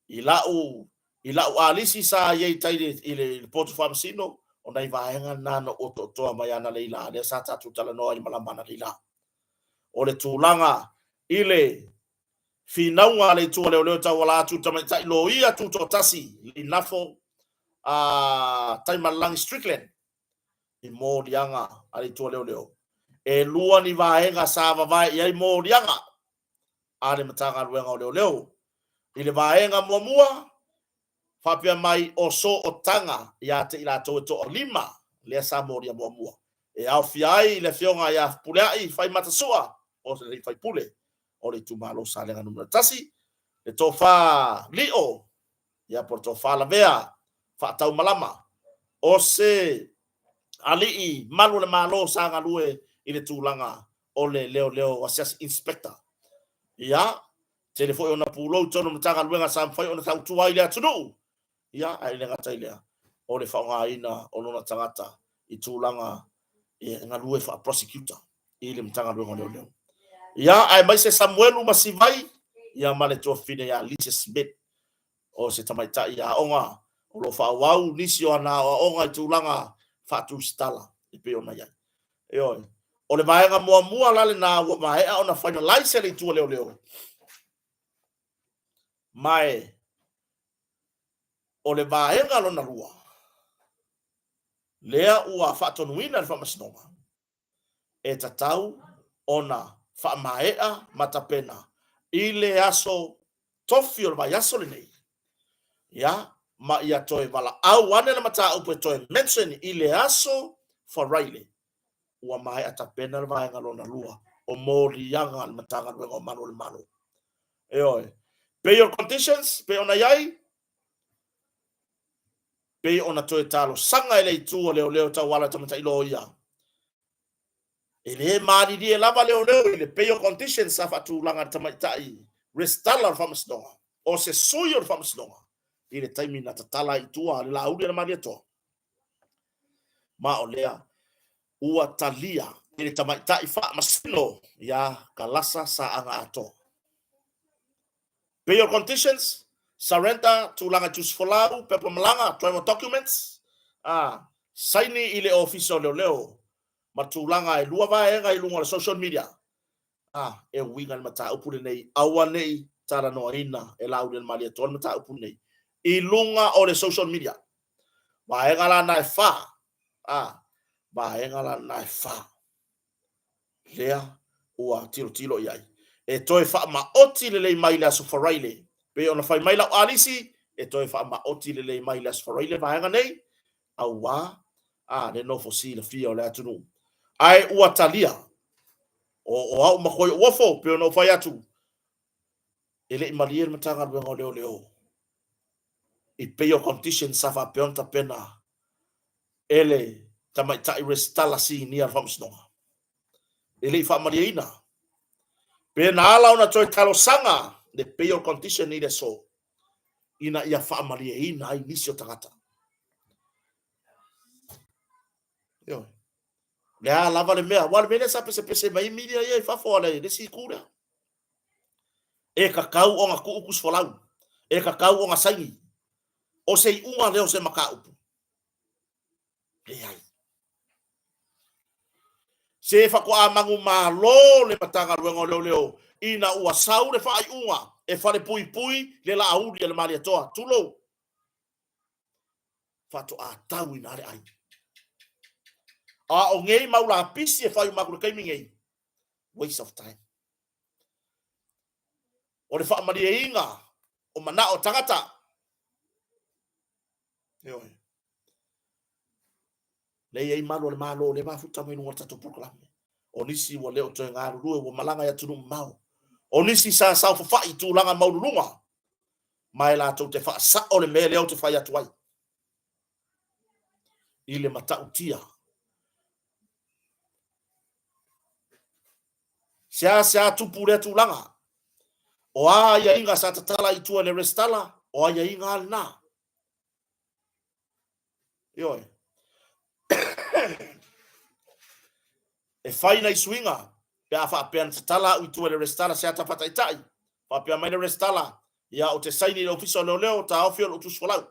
ilau alisi sa ye tai ile porto famsino ona i vaenga nano o to mai ana le ila le sa tatu tala no i malambana le ila ole tulanga ile finaunga le tu le ta wala tu tama ta lo ia tu to tasi linafo time lang Strickland i modianga ali tu le e lua ni vaenga sa va vai ia i modianga ale matanga luenga le ile vaenga mua fapia mai o so o tanga ia te ila to lima le sa modia mua e au fiai le fionga ia pulai fai matasua o se fai pule o le tu malo sa le nganu tasi le tofa lio ya por tofa la vea fa tau malama o se ali malu le malo sa ngalue ile tulanga o le leo asias inspector ya telefo ona pulo tono mtanga luenga sa fai ona tau tuai le tunu ya ai le ngata ile o le fa ina o lona tangata i tulanga e ngalue fa prosecutor ile mtanga luenga leo ya ai mai se Samuelu masivai ya male to fine ya Lisa Smith o se tamaita ya onga o lo fa wau nisi ona onga tulanga fatu stala e pe ona ya yo o le vaenga mua lale na wa mai ona finalize le tu leo mai o le vaenga lona lua lea ua fatu nuina fa masnoma e tatau ona fa maea matapena ile aso tofio ba yaso le nei ya ma ia toi vala au ane na mata upe toi mention ile aso for Riley wa mai atapena va ngalo na lua o mori yanga al matanga ngo mano pay your conditions pay ona yai pay ona toi talo sanga ile tu leo ta wala tamata ilo ia ele mari dia lava leo ile pay your conditions safa tu langa tamatai restala famsdonga o se suyo famsdonga ile time na tatala itua la audia na mari to ma olea ua talia ile tamatai fa masino ya kalasa sa anga ato pay your conditions surrender to langa choose for lau pepo malanga travel documents sign ile official leo matulanga e lua vai e lunga social media e winga mata upune nei awane tara no ina e laude malia tol mata upune i lunga o le social media vai ngala na fa vai ngala na fa lea ua tilo yai e toi fa ma oti le mai la so foraile pe ona fai mai la alisi e toi fa ma oti le mai la so foraile vai ngana nei awa le no fosi le fio le atunu ai ua talia o au makoi wafo pe no fai atu ele malier matanga leo i pay your condition safa peonta pena ele tamaita restala si ni alfamsnonga ele fa mariina pena ala ona toi talo sanga de pay your condition ni de so ina ia fa mariina ai nisio tangata yo ya lava le mea wal mele sa pese mai media ia fa fola de si kura e kakau o ngaku ukus folau e kakau o ngasai o se unga leo se makaupu. Ai. Se fa ko amangu malo le matanga luengo leo ina ua sau le fa ai unga e fa le pui pui le la audi le mali atoa tulo fa to a tau ina le ai a o ngei maula pisi e fa u makuru kai ngei waste of time o le fa mali e inga o mana o tangata yo le ei malo le ba futa mai no tatu program o nisi wo leo to nga ru wo malanga ya tunu mau o nisi sa fa i tu langa mau lunga mai la to te fa sa o le mele o te fa ya tuai ile mata utia sia tu pure tu langa o a ya inga sa tatala i tu le restala o ya inga na yo e faina i swinga pe afa pe an tatala i tu le restala sia ta pata itai pa pe mai le restala ya o te saini le ofisa leo ta ofio o tu solau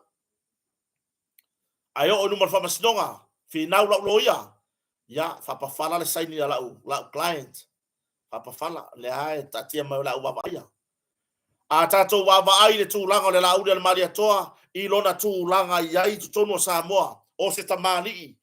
ayo o numero fa masnonga fi nau la loia ya fa pa fala le saini la client fa pa fala le ai tatia mai la uwa ya a tato wa ai le tūlanga le laude le maria toa i lona tūlanga iai tu tono Samoa o se tamani